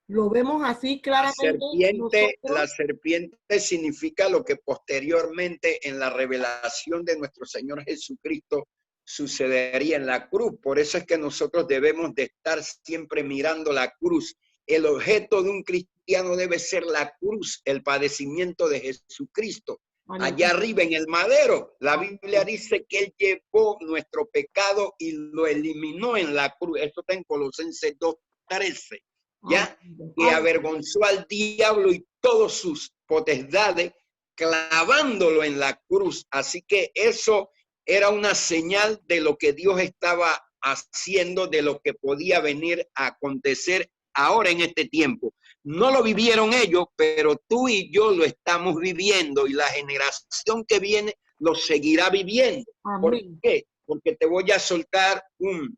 Lo vemos así claramente. La serpiente significa lo que posteriormente en la revelación de nuestro Señor Jesucristo sucedería en la cruz. Por eso es que nosotros debemos de estar siempre mirando la cruz. El objeto de un cristiano debe ser la cruz, el padecimiento de Jesucristo. Allá arriba en el madero, la Biblia dice que Él llevó nuestro pecado y lo eliminó en la cruz. Esto está en Colosenses 2:13. ¿Ya? Que avergonzó al diablo y todas sus potestades, clavándolo en la cruz. Así que eso era una señal de lo que Dios estaba haciendo, de lo que podía venir a acontecer ahora en este tiempo. No lo vivieron ellos, pero tú y yo lo estamos viviendo y la generación que viene lo seguirá viviendo. Amén. ¿Por qué? Porque te voy a soltar un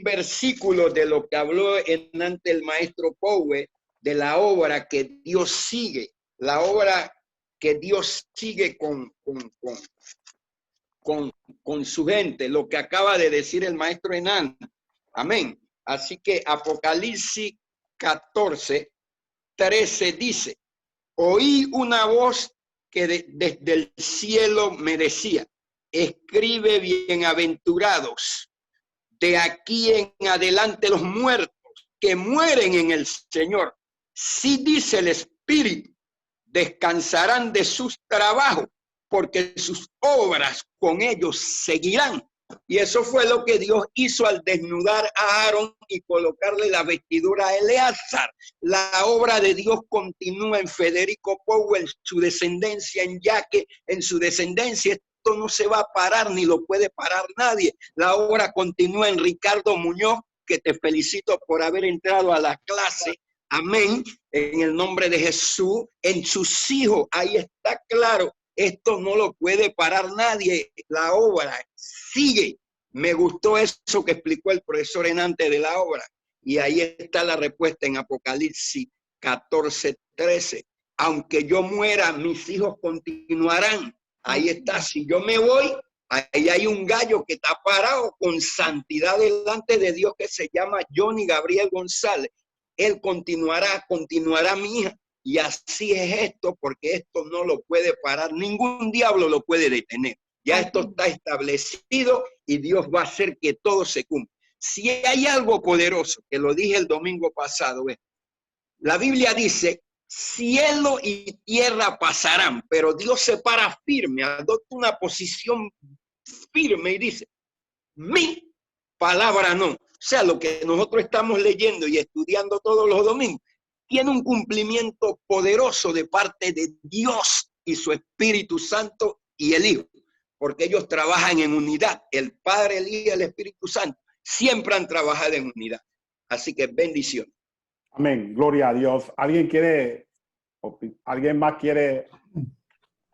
versículo de lo que habló ante el maestro Powe, de la obra que Dios sigue, la obra que Dios sigue con su gente, lo que acaba de decir el maestro Enan. Amén. Así que Apocalipsis 14:13 dice: oí una voz que desde el cielo me decía, escribe, bienaventurados de aquí en adelante los muertos que mueren en el Señor. Sí, dice el Espíritu, descansarán de sus trabajos, porque sus obras con ellos seguirán. Y eso fue lo que Dios hizo al desnudar a Aarón y colocarle la vestidura a Eleazar. La obra de Dios continúa en Federico Powe, en su descendencia, en Yaque, en su descendencia. Esto no se va a parar ni lo puede parar nadie. La obra continúa en Ricardo Muñoz, que te felicito por haber entrado a la clase. Amén. En el nombre de Jesús, en sus hijos, ahí está claro. Esto no lo puede parar nadie. La obra sigue. Me gustó eso que explicó el profesor Enante de la obra. Y ahí está la respuesta en Apocalipsis 14:13. Aunque yo muera, mis hijos continuarán. Ahí está. Si yo me voy, ahí hay un gallo que está parado con santidad delante de Dios que se llama Johnny Gabriel González. Él continuará mi hija. Y así es esto, porque esto no lo puede parar, ningún diablo lo puede detener. Ya esto está establecido y Dios va a hacer que todo se cumpla. Si hay algo poderoso, que lo dije el domingo pasado, la Biblia dice, cielo y tierra pasarán, pero Dios se para firme, adopta una posición firme y dice, mi palabra no. O sea, lo que nosotros estamos leyendo y estudiando todos los domingos, tiene un cumplimiento poderoso de parte de Dios y su Espíritu Santo y el Hijo, porque ellos trabajan en unidad. El Padre, el Hijo y el Espíritu Santo siempre han trabajado en unidad. Así que bendición. Amén. Gloria a Dios. ¿Alguien más quiere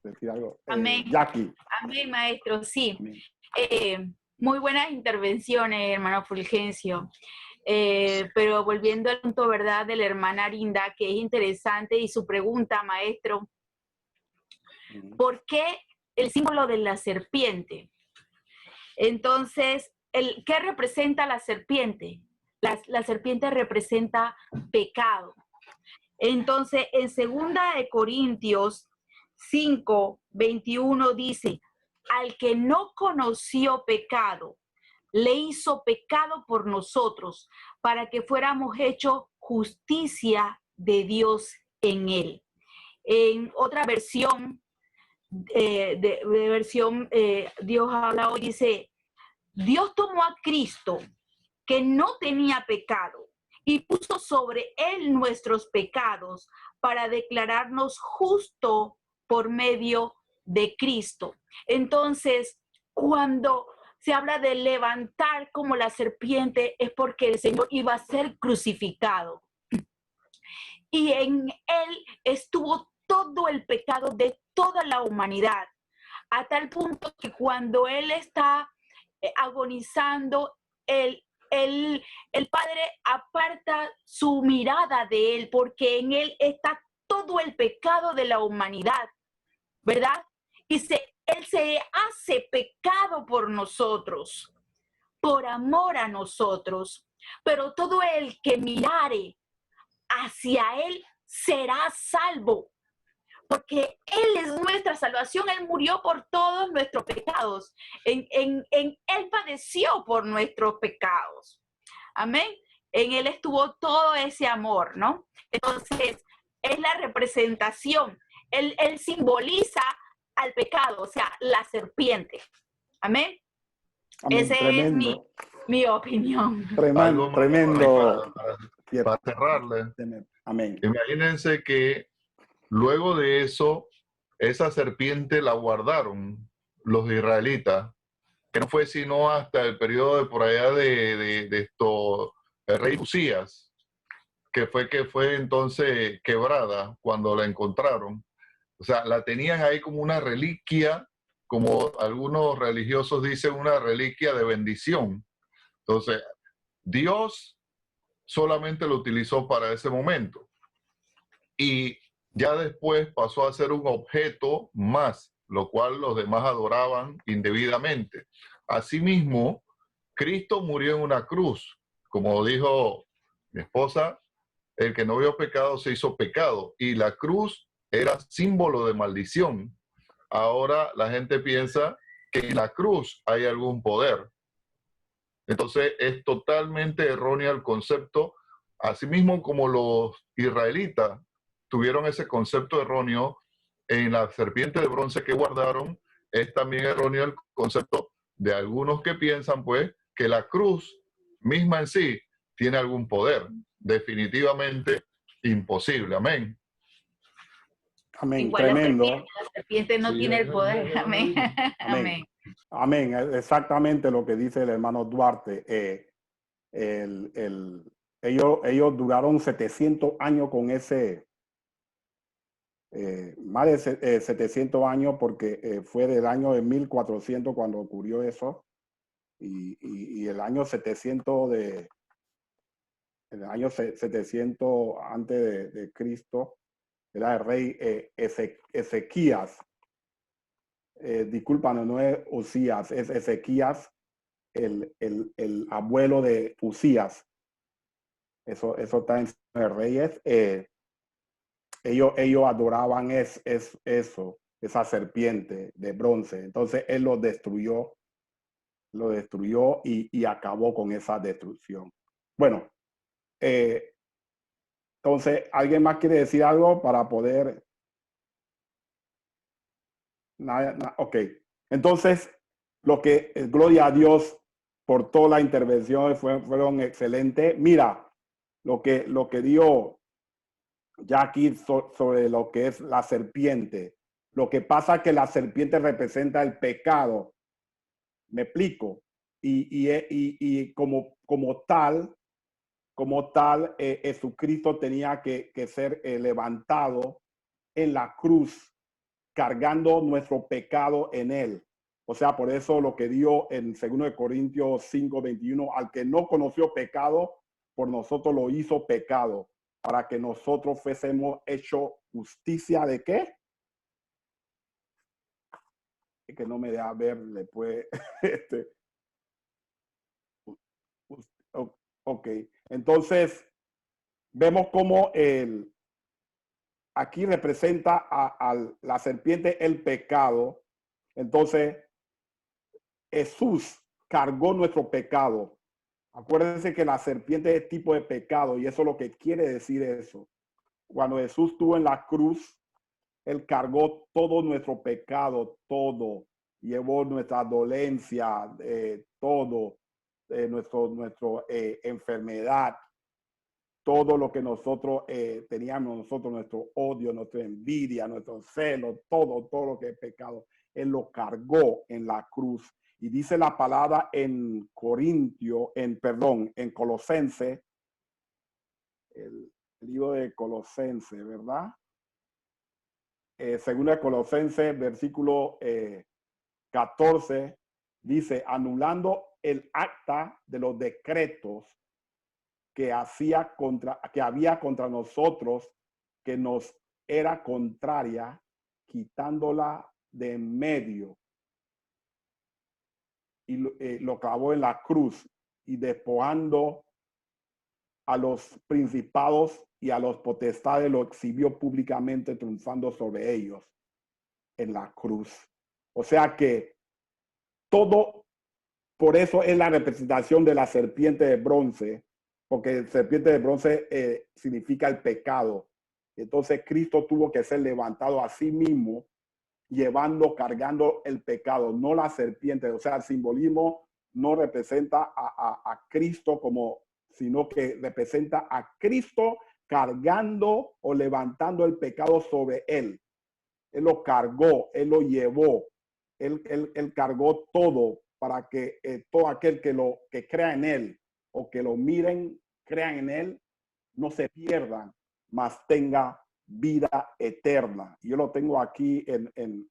decir algo? Amén. Jackie. Amén, maestro. Sí. Muy buenas intervenciones, hermano Fulgencio. Pero volviendo al punto, ¿verdad?, de la hermana Arinda, que es interesante, y su pregunta, maestro, ¿por qué el símbolo de la serpiente? Entonces, ¿qué representa la serpiente? La serpiente representa pecado. Entonces, en 2 Corintios 5:21 dice, al que no conoció pecado, le hizo pecado por nosotros, para que fuéramos hechos justicia de Dios en él. En otra versión, Dios habla hoy, dice, Dios tomó a Cristo, que no tenía pecado, y puso sobre él nuestros pecados, para declararnos justo por medio de Cristo. Entonces, cuando se habla de levantar como la serpiente, es porque el Señor iba a ser crucificado. Y en él estuvo todo el pecado de toda la humanidad, a tal punto que cuando él está agonizando, el Padre aparta su mirada de él, porque en él está todo el pecado de la humanidad, ¿verdad? Y él se hace pecado por nosotros, por amor a nosotros. Pero todo el que mirare hacia Él será salvo, porque Él es nuestra salvación. Él murió por todos nuestros pecados. Él padeció por nuestros pecados. Amén. En Él estuvo todo ese amor, ¿no? Entonces, es la representación. Él simboliza al pecado, o sea, la serpiente. Amén. Amén. Esa es mi opinión. Tremendo. Para cerrarle, amén. Imagínense que luego de eso, esa serpiente la guardaron los israelitas, que no fue sino hasta el periodo de por allá el rey Usías, que fue entonces quebrada cuando la encontraron. O sea, la tenían ahí como una reliquia, como algunos religiosos dicen, una reliquia de bendición. Entonces, Dios solamente lo utilizó para ese momento. Y ya después pasó a ser un objeto más, lo cual los demás adoraban indebidamente. Asimismo, Cristo murió en una cruz. Como dijo mi esposa, el que no vio pecado se hizo pecado. Y la cruz era símbolo de maldición. Ahora la gente piensa que en la cruz hay algún poder. Entonces es totalmente erróneo el concepto, asimismo como los israelitas tuvieron ese concepto erróneo en la serpiente de bronce que guardaron, es también erróneo el concepto de algunos que piensan pues que la cruz misma en sí tiene algún poder. Definitivamente imposible. Amén. Amén. Igual Tremendo. La serpiente no tiene el poder. Amén. Amén. Amén. Exactamente lo que dice el hermano Duarte. Ellos duraron 700 años con ese, más de 700 años, porque fue del año de 1400 cuando ocurrió eso, y el año 700 el año 700 antes de Cristo, era el rey Ezequías. Disculpa, no es Usías, es Ezequías, el abuelo de Usías. Eso está en Reyes. Ellos adoraban eso, esa serpiente de bronce. Entonces él lo destruyó y acabó con esa destrucción. Bueno, entonces, ¿alguien más quiere decir algo para poder? Ok. Entonces, gloria a Dios por toda la intervención, fueron excelentes. Mira, lo que dio ya aquí sobre lo que es la serpiente. Lo que pasa es que la serpiente representa el pecado. ¿Me explico? Y como tal, Jesucristo tenía que ser levantado en la cruz, cargando nuestro pecado en él. O sea, por eso lo que dio en 2 Corintios 5:21, al que no conoció pecado, por nosotros lo hizo pecado, para que nosotros fuésemos hecho justicia de qué? Es que no me deja ver después. Ok, entonces vemos cómo aquí representa a la serpiente el pecado. Entonces Jesús cargó nuestro pecado. Acuérdense que la serpiente es tipo de pecado, y eso es lo que quiere decir eso. Cuando Jesús estuvo en la cruz, Él cargó todo nuestro pecado, todo. Llevó nuestra dolencia, todo, nuestra enfermedad, todo lo que nosotros teníamos, nuestro odio, nuestra envidia, nuestro celo, todo lo que es pecado. Él lo cargó en la cruz. Y dice la palabra en Colosense, el libro de Colosense, ¿verdad? Según el Colosense, versículo 14, dice, anulando el acta de los decretos que había contra nosotros, que nos era contraria, quitándola de en medio, y lo clavó en la cruz, y despojando a los principados y a los potestades, lo exhibió públicamente, triunfando sobre ellos en la cruz. O sea que todo, por eso es la representación de la serpiente de bronce, porque serpiente de bronce significa el pecado. Entonces Cristo tuvo que ser levantado a sí mismo, cargando el pecado, no la serpiente. O sea, el simbolismo no representa a Cristo sino que representa a Cristo cargando o levantando el pecado sobre él. Él lo cargó, él lo llevó, él cargó todo para que todo aquel que crea en él o que lo miren, crean en él, no se pierdan, mas tenga vida eterna. Yo lo tengo aquí en el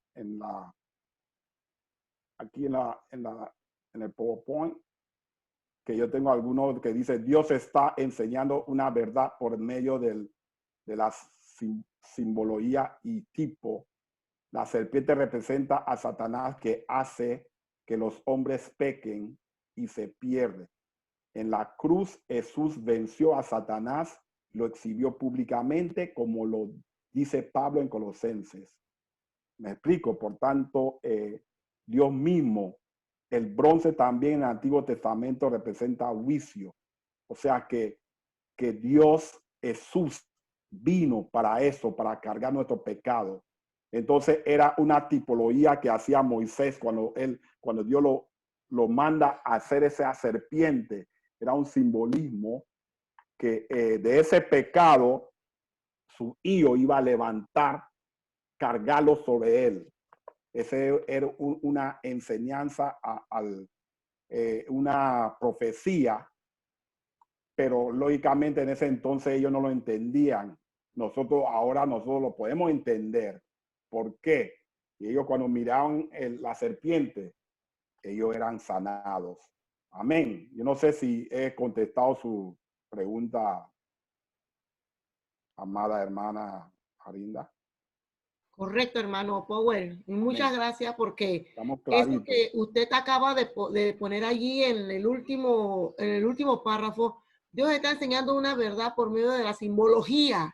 PowerPoint, que yo tengo algunos que dice: Dios está enseñando una verdad por medio de la simbología y tipo. La serpiente representa a Satanás, que hace que los hombres pequen y se pierden. En la cruz Jesús venció a Satanás, lo exhibió públicamente, como lo dice Pablo en Colosenses. Me explico. Por tanto, Dios mismo, el bronce también en el Antiguo Testamento representa juicio. O sea que Dios, Jesús, vino para eso, para cargar nuestro pecado. Entonces era una tipología que hacía Moisés cuando Dios lo manda a hacer esa serpiente. Era un simbolismo que de ese pecado su hijo iba a levantar, cargarlo sobre él. Ese era una enseñanza, una profecía, pero lógicamente en ese entonces ellos no lo entendían. Ahora nosotros lo podemos entender. ¿Por qué? Y ellos, cuando miraban la serpiente, ellos eran sanados. Amén. Yo no sé si he contestado su pregunta, amada hermana Arinda. Correcto, hermano Power. Muchas gracias, porque eso que usted acaba de poner allí en el último párrafo, Dios está enseñando una verdad por medio de la simbología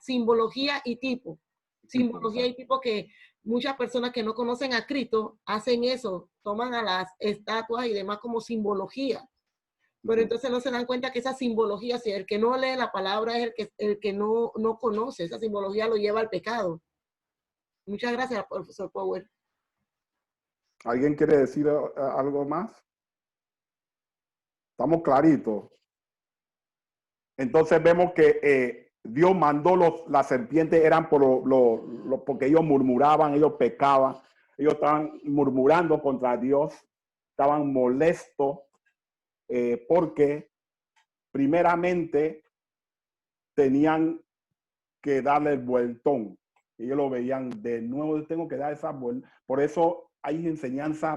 y tipo. Simbología y tipo, que muchas personas que no conocen a Cristo hacen eso, toman a las estatuas y demás como simbología. Pero entonces no se dan cuenta que esa simbología, si el que no lee la palabra es el que no conoce, esa simbología lo lleva al pecado. Muchas gracias, profesor Power. ¿Alguien quiere decir algo más? Estamos claritos. Entonces vemos que Dios mandó la serpiente, eran porque ellos murmuraban, ellos pecaban, ellos estaban murmurando contra Dios, estaban molestos porque primeramente tenían que darle el vueltón. Ellos lo veían de nuevo: yo tengo que dar esa vuelta. Por eso hay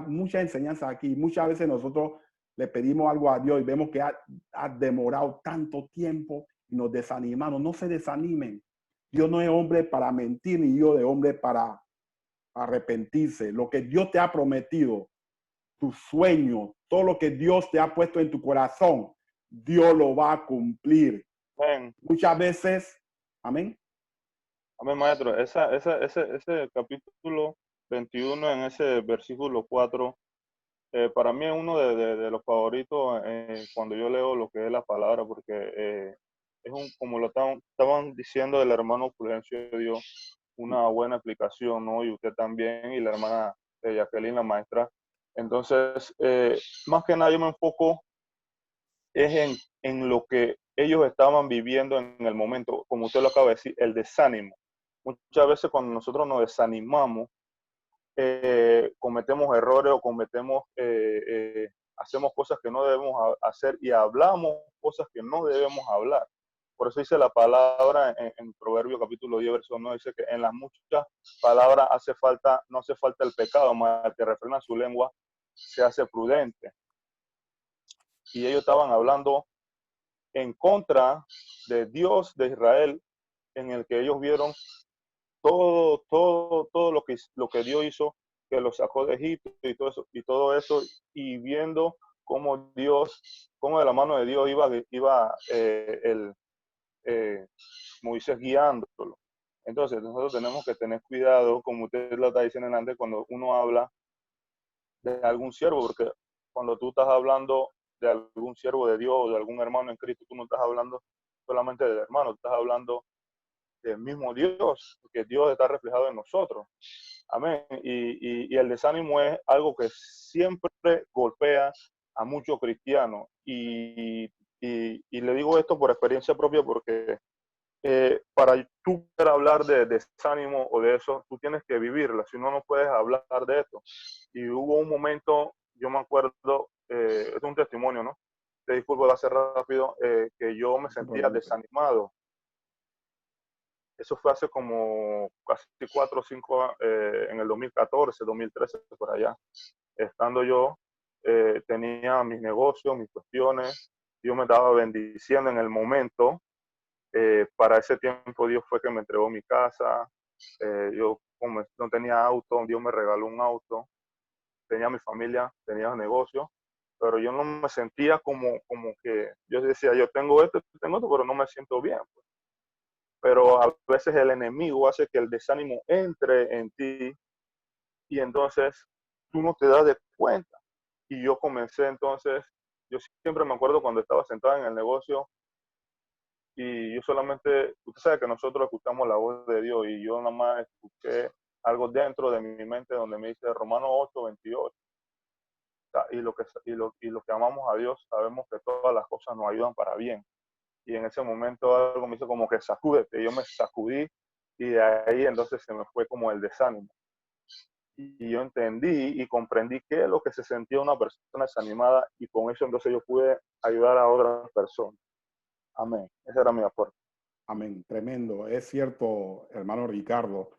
mucha enseñanza aquí. Muchas veces nosotros le pedimos algo a Dios y vemos que ha demorado tanto tiempo y nos desanimamos. No se desanimen. Dios no es hombre para mentir, ni yo de hombre para arrepentirse. Lo que Dios te ha prometido, tu sueño, todo lo que Dios te ha puesto en tu corazón, Dios lo va a cumplir. Amén. Muchas veces, amén. Amén, maestro. Ese capítulo 21, en ese versículo 4, para mí es uno de los favoritos cuando yo leo lo que es la palabra, porque como lo estaban diciendo, el hermano Prudencio dio una buena explicación, ¿no? Y usted también, y la hermana Jacqueline, la maestra. Entonces, más que nada yo me enfoco en lo que ellos estaban viviendo en el momento, como usted lo acaba de decir, el desánimo. Muchas veces cuando nosotros nos desanimamos, cometemos errores o hacemos cosas que no debemos hacer y hablamos cosas que no debemos hablar. Por eso dice la palabra en Proverbios capítulo 10, verso 9, dice que en las muchas palabras no hace falta el pecado, mas el que refrena su lengua se hace prudente. Y ellos estaban hablando en contra de Dios de Israel, en el que ellos vieron todo lo que Dios hizo que los sacó de Egipto y todo eso, y viendo cómo Dios, cómo de la mano de Dios iba Moisés guiándolo. Entonces nosotros tenemos que tener cuidado, como usted lo está diciendo antes, cuando uno habla de algún siervo, porque cuando tú estás hablando de algún siervo de Dios o de algún hermano en Cristo, tú no estás hablando solamente del hermano, tú estás hablando del mismo Dios, porque Dios está reflejado en nosotros. Amén. Y el desánimo es algo que siempre golpea a muchos cristianos. Y le digo esto por experiencia propia, porque para tú poder hablar de desánimo o de eso, tú tienes que vivirla, si no, no puedes hablar de esto. Y hubo un momento, yo me acuerdo, es un testimonio, ¿no? Te disculpo de hacer rápido, que yo me sentía desanimado. Eso fue hace como casi 4 o 5, en el 2014, 2013, por allá. Estando yo, tenía mis negocios, mis cuestiones, Dios me estaba bendiciendo en el momento. Para ese tiempo Dios fue que me entregó mi casa. Yo como no tenía auto, Dios me regaló un auto. Tenía mi familia, tenía negocios, pero yo no me sentía como que, yo decía, yo tengo esto, pero no me siento bien. Pues. Pero a veces el enemigo hace que el desánimo entre en ti y entonces tú no te das de cuenta. Y yo comencé entonces, yo siempre me acuerdo cuando estaba sentado en el negocio y yo solamente, usted sabe que nosotros escuchamos la voz de Dios y yo nada más escuché algo dentro de mi mente donde me dice Romanos 8:28. O sea, y lo que amamos a Dios sabemos que todas las cosas nos ayudan para bien. Y en ese momento algo me hizo como que sacúdete. Yo me sacudí y de ahí entonces se me fue como el desánimo. Y yo entendí y comprendí qué es lo que se sentía una persona desanimada y con eso entonces yo pude ayudar a otras personas. Amén. Ese era mi aporte. Amén. Tremendo. Es cierto, hermano Ricardo,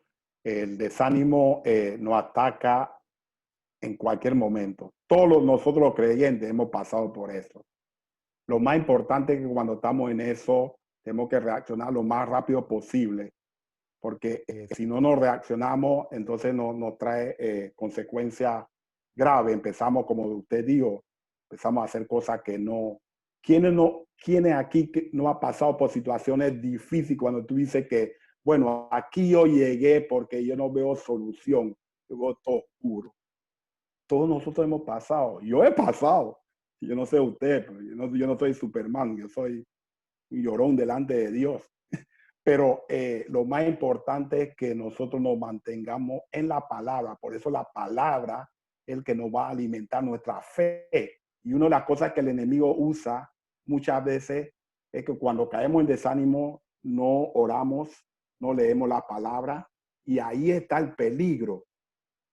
el desánimo nos ataca en cualquier momento. Todos nosotros los creyentes hemos pasado por eso. Lo más importante es que cuando estamos en eso, tenemos que reaccionar lo más rápido posible, porque si no nos reaccionamos, entonces nos trae consecuencias graves. Empezamos, como usted dijo, empezamos a hacer cosas que no. ¿Quiénes aquí no ha pasado por situaciones difíciles cuando tú dices que, bueno, aquí yo llegué porque yo no veo solución, yo veo todo oscuro? Todos nosotros hemos pasado. Yo he pasado. Yo no sé usted, pero yo no soy Superman, yo soy un llorón delante de Dios. Pero lo más importante es que nosotros nos mantengamos en la palabra. Por eso la palabra es el que nos va a alimentar nuestra fe. Y una de las cosas que el enemigo usa muchas veces es que cuando caemos en desánimo, no oramos, no leemos la palabra. Y ahí está el peligro.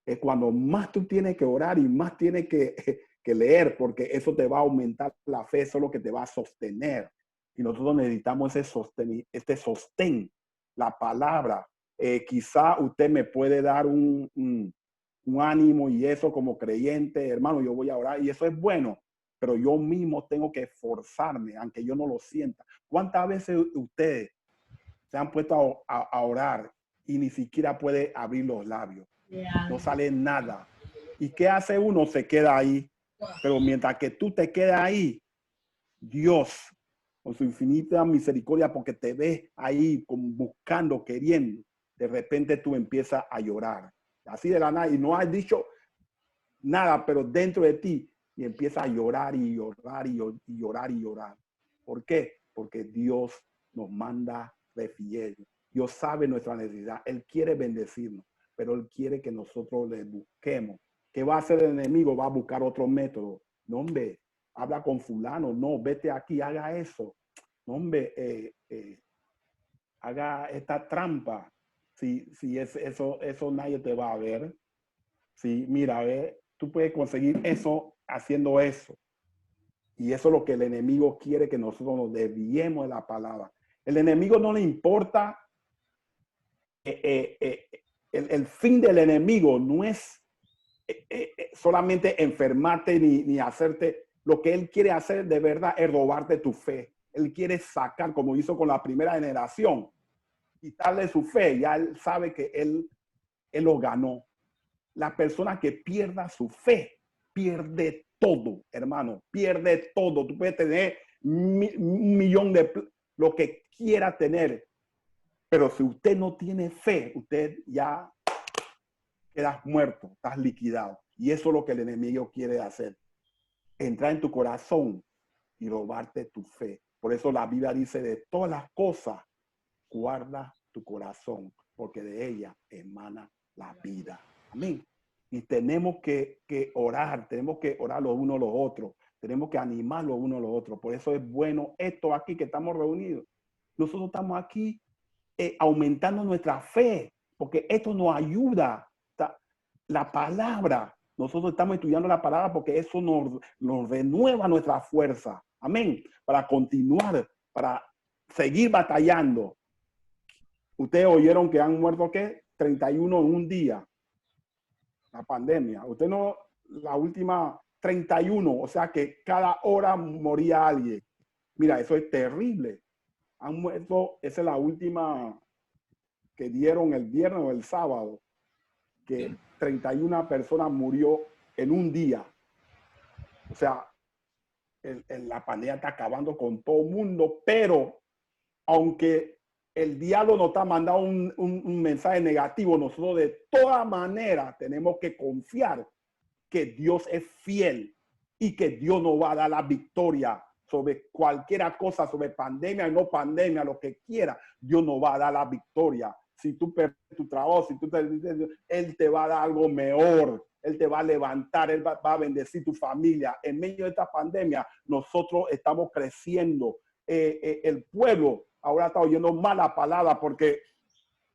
Es cuando más tú tienes que orar y más tienes que leer, porque eso te va a aumentar la fe, eso es lo que te va a sostener. Y nosotros necesitamos este sostén, la palabra. Quizá usted me puede dar un ánimo y eso como creyente, hermano, yo voy a orar y eso es bueno, pero yo mismo tengo que esforzarme, aunque yo no lo sienta. ¿Cuántas veces ustedes se han puesto a orar y ni siquiera puede abrir los labios? No sale nada. ¿Y qué hace uno? Se queda ahí. Pero mientras que tú te quedas ahí, Dios, con su infinita misericordia, porque te ves ahí como buscando, queriendo, de repente tú empiezas a llorar. Así de la nada. Y no has dicho nada, pero dentro de ti, y empiezas a llorar y llorar y llorar y llorar. ¿Por qué? Porque Dios nos manda refrigerio. Dios sabe nuestra necesidad. Él quiere bendecirnos, pero Él quiere que nosotros le busquemos. ¿Qué va a hacer el enemigo? Va a buscar otro método. No, hombre, habla con fulano. No, vete aquí, haga eso. No, hombre, haga esta trampa. Si eso nadie te va a ver. Si, mira, tú puedes conseguir eso haciendo eso. Y eso es lo que el enemigo quiere, que nosotros nos desviemos de la palabra. El enemigo no le importa. El fin del enemigo no es solamente enfermarte ni hacerte. Lo que él quiere hacer de verdad es robarte tu fe. Él quiere sacar, como hizo con la primera generación, quitarle su fe. Ya él sabe que él lo ganó. la persona que pierda su fe, pierde todo, hermano, pierde todo. Tú puedes tener un millón de lo que quiera tener, pero si usted no tiene fe, usted ya quedas muerto, estás liquidado. Y eso es lo que el enemigo quiere hacer. Entrar en tu corazón y robarte tu fe. Por eso la Biblia dice, de todas las cosas, guarda tu corazón, porque de ella emana la vida. Amén. Y tenemos que orar los unos a los otros, tenemos que animar los unos a los otros. Por eso es bueno esto aquí que estamos reunidos. Nosotros estamos aquí aumentando nuestra fe, porque esto nos ayuda. La palabra, nosotros estamos estudiando la palabra porque eso nos renueva nuestra fuerza. Amén. Para continuar, para seguir batallando. Ustedes oyeron que han muerto, ¿qué? 31 en un día. La pandemia. Usted no, la última 31, o sea que cada hora moría alguien. Mira, eso es terrible. Han muerto, esa es la última que dieron el viernes o el sábado, que 31 personas murió en un día. O sea, la pandemia está acabando con todo el mundo, pero aunque el diablo nos está mandando un mensaje negativo, nosotros de todas maneras tenemos que confiar que Dios es fiel y que Dios nos va a dar la victoria sobre cualquier cosa, sobre pandemia o no pandemia, lo que quiera, Dios nos va a dar la victoria. Si tú pierdes tu trabajo, Él te va a dar algo mejor. Él te va a levantar, Él va a bendecir tu familia. En medio de esta pandemia, nosotros estamos creciendo. El pueblo ahora está oyendo más la palabra porque,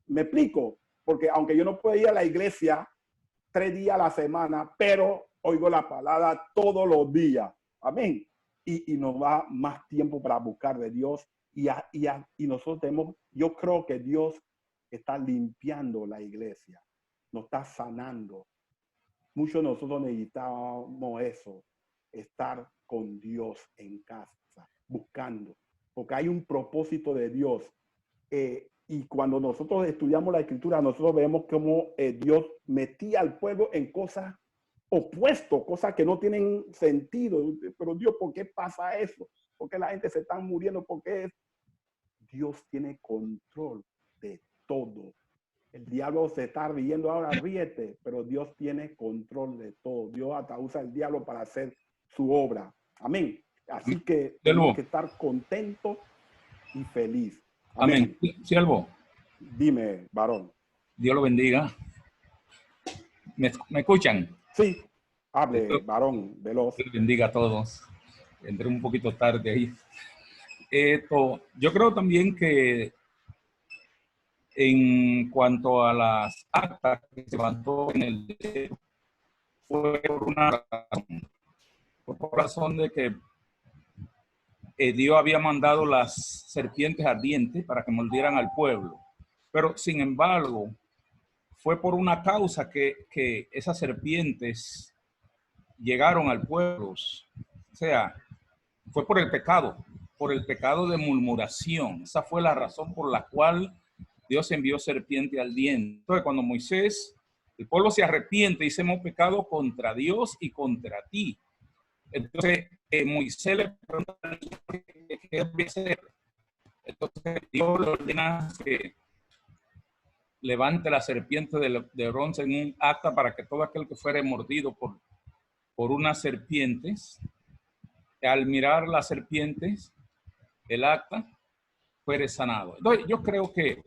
me explico, porque aunque yo no puedo ir a la iglesia 3 días a la semana, pero oigo la palabra todos los días. Amén. Y nos va más tiempo para buscar de Dios. Y nosotros tenemos, yo creo que Dios está limpiando la iglesia, nos está sanando. Muchos de nosotros necesitamos eso, estar con Dios en casa, buscando, porque hay un propósito de Dios. Y cuando nosotros estudiamos la Escritura, nosotros vemos cómo Dios metía al pueblo en cosas opuestas, cosas que no tienen sentido. Pero Dios, ¿por qué pasa eso? ¿Por qué la gente se está muriendo? ¿Por qué? Dios tiene control de todo. El diablo se está riendo ahora, ríete, pero Dios tiene control de todo. Dios hasta usa el diablo para hacer su obra. Amén. Así que tenemos que estar contentos y feliz. Amén. Siervo. Dime, varón. Dios lo bendiga. ¿Me escuchan? Sí. Hable, varón, veloz. Dios bendiga a todos. Entré un poquito tarde ahí. Yo creo también que en cuanto a las actas que se levantó en el deseo, fue por razón de que Dios había mandado las serpientes ardientes para que mordieran al pueblo. Pero, sin embargo, fue por una causa que esas serpientes llegaron al pueblo. O sea, fue por el pecado de murmuración. Esa fue la razón por la cual Dios envió serpiente ardiente. Entonces, cuando Moisés, el pueblo se arrepiente y dice, hemos pecado contra Dios y contra ti. Entonces, Moisés le pregunta qué debe hacer. Entonces, Dios le ordena que levante la serpiente de bronce en un acta para que todo aquel que fuere mordido por unas serpientes, al mirar las serpientes, el acta, fuere sanado. Entonces, yo creo que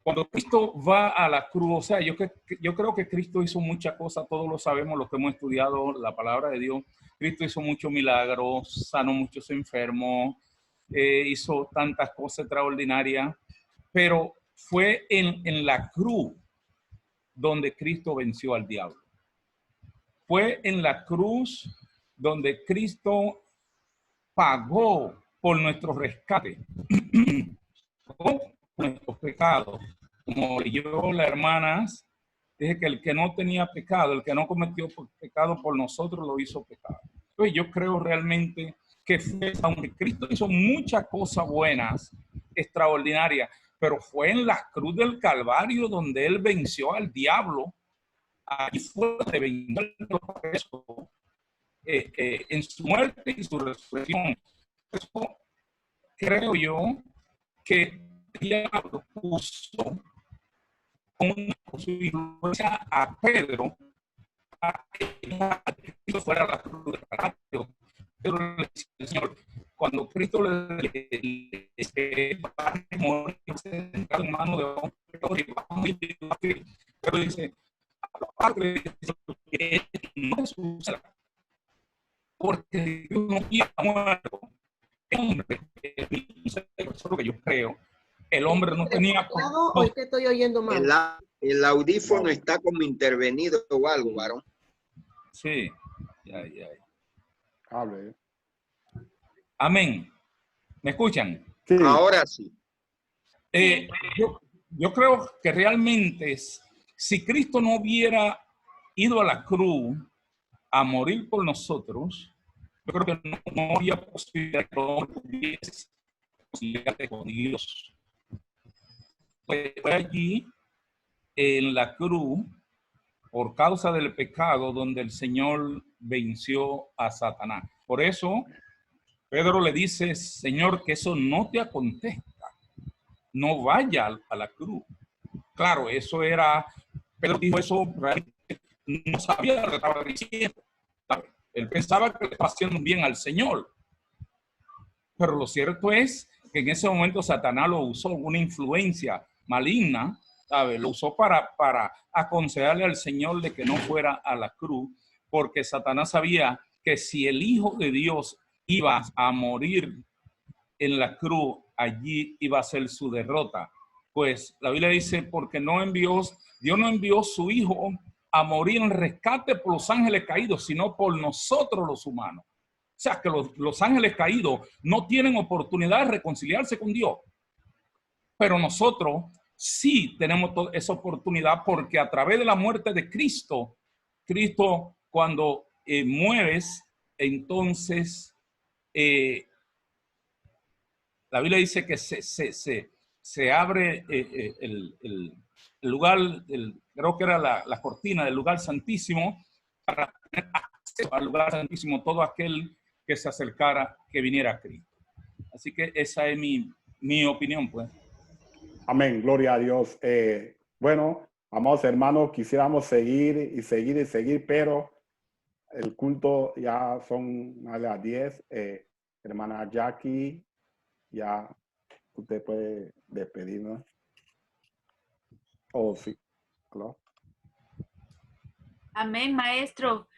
cuando Cristo va a la cruz, o sea, yo creo que Cristo hizo muchas cosas, todos lo sabemos, los que hemos estudiado la palabra de Dios. Cristo hizo muchos milagros, sanó muchos enfermos, hizo tantas cosas extraordinarias, pero fue en la cruz donde Cristo venció al diablo. Fue en la cruz donde Cristo pagó por nuestro rescate. Nuestros pecados. Como yo, las hermanas, dije que el que no tenía pecado, el que no cometió pecado por nosotros, lo hizo pecado. Entonces yo creo realmente que fue, aunque Cristo hizo muchas cosas buenas, extraordinarias, pero fue en la cruz del Calvario donde Él venció al diablo allí fue de vengar los presos en su muerte y su resurrección. Eso creo yo que el diablo puso con su influencia a Pedro a que Cristo fuera a la cruz del Calvario. Pero le dice el Señor, cuando Cristo le va a morir en mano de hombre, pero dice, Padre, que no suceda, porque Dios no ha muerto. El hombre, eso es lo que yo creo. El hombre no tenía... ¿O es que estoy oyendo mal? El audífono está como intervenido o algo, varón. Sí. Hable. Amén. ¿Me escuchan? Sí. Ahora sí. Yo creo que realmente si Cristo no hubiera ido a la cruz a morir por nosotros, yo creo que no había posibilidad que no hubiese posibilidad con Dios. Fue allí en la cruz, por causa del pecado, donde el Señor venció a Satanás. Por eso, Pedro le dice, Señor, que eso no te acontezca. No vaya a la cruz. Claro, eso era, Pedro dijo eso, no sabía lo que estaba diciendo. Él pensaba que le estaba haciendo un bien al Señor. Pero lo cierto es que en ese momento Satanás lo usó, una influencia maligna, ¿sabe? Lo usó para aconsejarle al Señor de que no fuera a la cruz, porque Satanás sabía que si el Hijo de Dios iba a morir en la cruz, allí iba a ser su derrota. Pues la Biblia dice, porque Dios no envió su Hijo a morir en rescate por los ángeles caídos, sino por nosotros los humanos. O sea, que los ángeles caídos no tienen oportunidad de reconciliarse con Dios. Pero nosotros sí tenemos esa oportunidad, porque a través de la muerte de Cristo, cuando mueres, entonces la Biblia dice que se abre el lugar, creo que era la cortina del lugar santísimo, para tener acceso al lugar santísimo todo aquel que se acercara, que viniera a Cristo. Así que esa es mi opinión, pues. Amén, gloria a Dios. Bueno, amados hermanos, quisiéramos seguir, pero el culto ya son a las 10. Hermana Jackie, ya usted puede despedirnos. Oh, sí. Hello. Amén, maestro.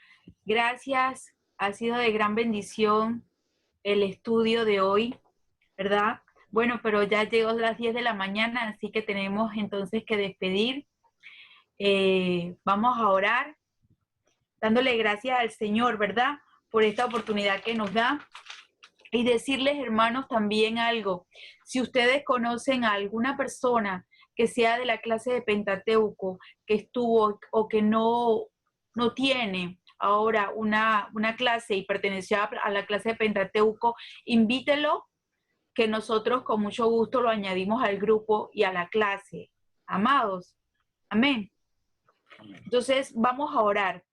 Gracias. Ha sido de gran bendición el estudio de hoy, ¿verdad? Bueno, pero ya llegó las 10 de la mañana, así que tenemos entonces que despedir. Vamos a orar, dándole gracias al Señor, ¿verdad? Por esta oportunidad que nos da. Y decirles, hermanos, también algo. Si ustedes conocen a alguna persona que sea de la clase de Pentateuco, que estuvo o que no tiene ahora una clase y perteneció a la clase de Pentateuco, invítelo, que nosotros con mucho gusto lo añadimos al grupo y a la clase. Amados, amén. Entonces vamos a orar.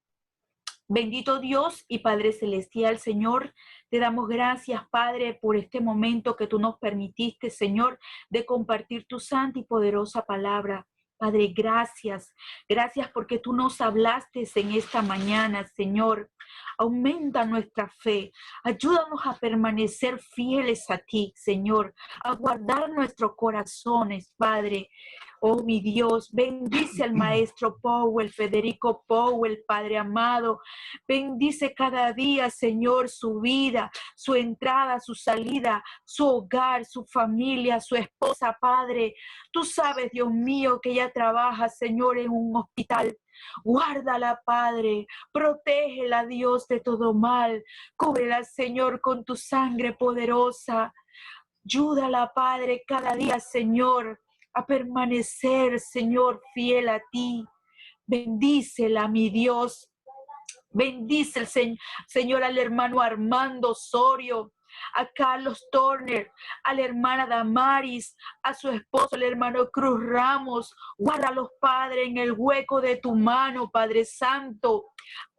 Bendito Dios y Padre Celestial, Señor, te damos gracias, Padre, por este momento que tú nos permitiste, Señor, de compartir tu santa y poderosa palabra. Padre, gracias. Gracias porque tú nos hablaste en esta mañana, Señor. Aumenta nuestra fe. Ayúdanos a permanecer fieles a ti, Señor. A guardar nuestros corazones, Padre. Oh, mi Dios, bendice al maestro Powell, Federico Powell, Padre amado. Bendice cada día, Señor, su vida, su entrada, su salida, su hogar, su familia, su esposa, Padre. Tú sabes, Dios mío, que ella trabaja, Señor, en un hospital. Guárdala, Padre, protégela, Dios, de todo mal. Cúbrela, Señor, con tu sangre poderosa. Ayúdala, Padre, cada día, Señor, a permanecer, Señor, fiel a ti. Bendícela, mi Dios. Bendice el Señor al hermano Armando Osorio. a Carlos Turner, a la hermana Damaris, a su esposo, el hermano Cruz Ramos. Guárdalos, Padre, en el hueco de tu mano, Padre Santo.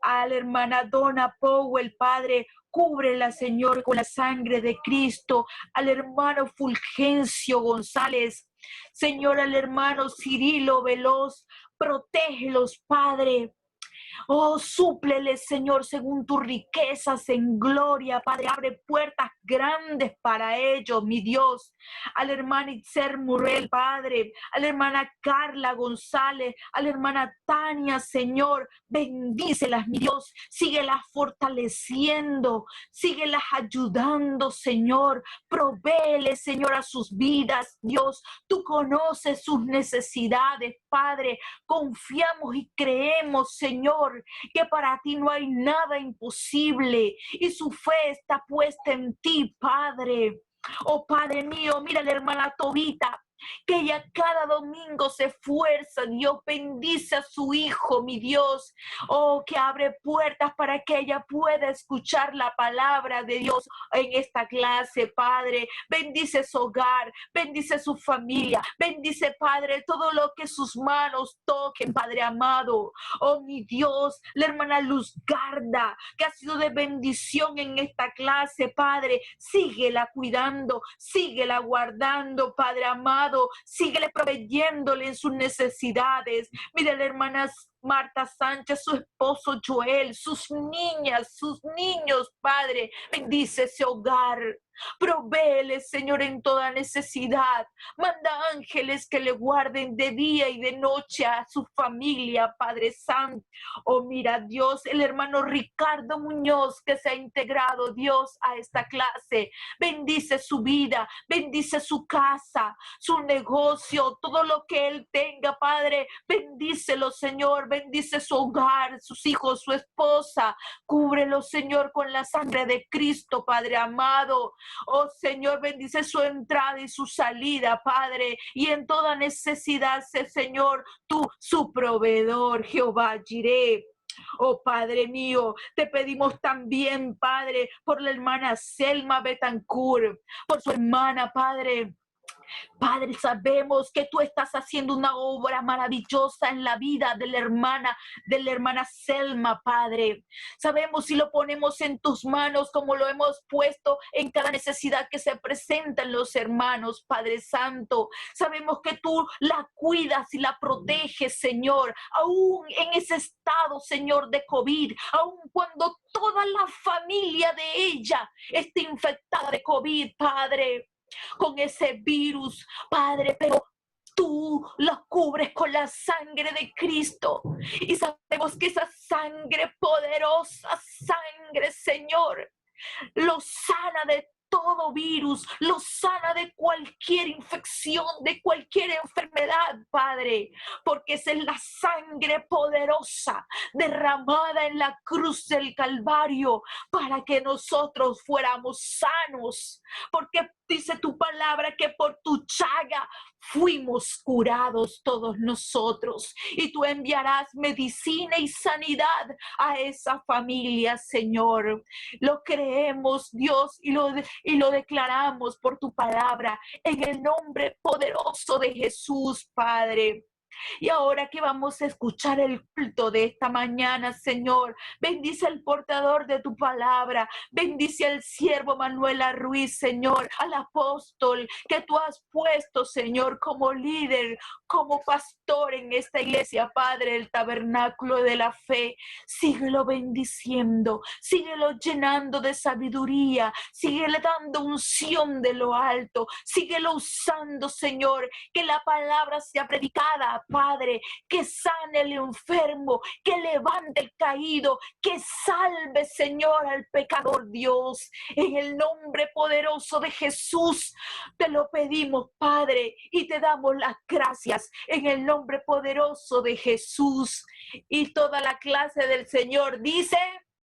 A la hermana Donna Powell, Padre, cúbrela, Señor, con la sangre de Cristo. Al hermano Fulgencio González, Señor, al hermano Cirilo Veloz, protégelos, Padre. Oh, súpleles, Señor, según tus riquezas en gloria, Padre. Abre puertas grandes para ellos, mi Dios. A la hermana Itzer Murrell, Padre. A la hermana Carla González. A la hermana Tania, Señor. Bendícelas, mi Dios. Síguelas fortaleciendo. Síguelas ayudando, Señor. Provéeles, Señor, a sus vidas, Dios. Tú conoces sus necesidades, Padre. Confiamos y creemos, Señor, que para ti no hay nada imposible y su fe está puesta en ti, Padre. Oh, Padre mío, mira la hermana Tobita, que ella cada domingo se esfuerza, Dios, bendice a su hijo, mi Dios, oh, que abre puertas para que ella pueda escuchar la palabra de Dios en esta clase, Padre. Bendice su hogar, bendice su familia, bendice, Padre, todo lo que sus manos toquen, Padre amado. Oh, mi Dios, la hermana Luz Garda, que ha sido de bendición en esta clase, Padre, síguela cuidando, síguela guardando, Padre amado. Síguele proveyéndole en sus necesidades. Mira la hermana Marta Sánchez, su esposo Joel, sus niñas, sus niños, Padre. Bendice ese hogar. Provéele, Señor, en toda necesidad. Manda ángeles que le guarden de día y de noche a su familia, Padre Santo. Oh, mira, Dios, el hermano Ricardo Muñoz, que se ha integrado, Dios, a esta clase. Bendice su vida, bendice su casa, su negocio, todo lo que él tenga, Padre. Bendícelo, Señor. Bendice su hogar, sus hijos, su esposa. Cúbrelo, Señor, con la sangre de Cristo, Padre amado. Oh, Señor, bendice su entrada y su salida, Padre. Y en toda necesidad, sé, Señor, tú, su proveedor, Jehová Jireh. Oh, Padre mío, te pedimos también, Padre, por la hermana Selma Betancourt, por su hermana, Padre. Padre, sabemos que tú estás haciendo una obra maravillosa en la vida de la hermana Selma, Padre. Sabemos y lo ponemos en tus manos como lo hemos puesto en cada necesidad que se presenta en los hermanos, Padre Santo. Sabemos que tú la cuidas y la proteges, Señor, aún en ese estado, Señor, de COVID, aún cuando toda la familia de ella esté infectada de COVID, Padre, con ese virus, Padre, pero tú los cubres con la sangre de Cristo. Y sabemos que esa sangre, poderosa sangre, Señor, los sana de todo virus, lo sana de cualquier infección, de cualquier enfermedad, Padre, porque esa es la sangre poderosa derramada en la cruz del Calvario para que nosotros fuéramos sanos, porque dice tu palabra que por tu chaga fuimos curados todos nosotros, y tú enviarás medicina y sanidad a esa familia, Señor. Lo creemos, Dios, y lo declaramos por tu palabra en el nombre poderoso de Jesús, Padre. Y ahora que vamos a escuchar el culto de esta mañana, Señor, bendice al portador de tu palabra, bendice al siervo Manuel Ruiz, Señor, al apóstol que tú has puesto, Señor, como líder, como pastor en esta iglesia, Padre, el tabernáculo de la fe. Síguelo bendiciendo, síguelo llenando de sabiduría, síguele dando unción de lo alto, síguelo usando, Señor, que la palabra sea predicada, Padre, que sane el enfermo, que levante el caído, que salve, Señor, al pecador, Dios. En el nombre poderoso de Jesús te lo pedimos, Padre, y te damos las gracias en el nombre poderoso de Jesús. Y toda la clase del Señor dice...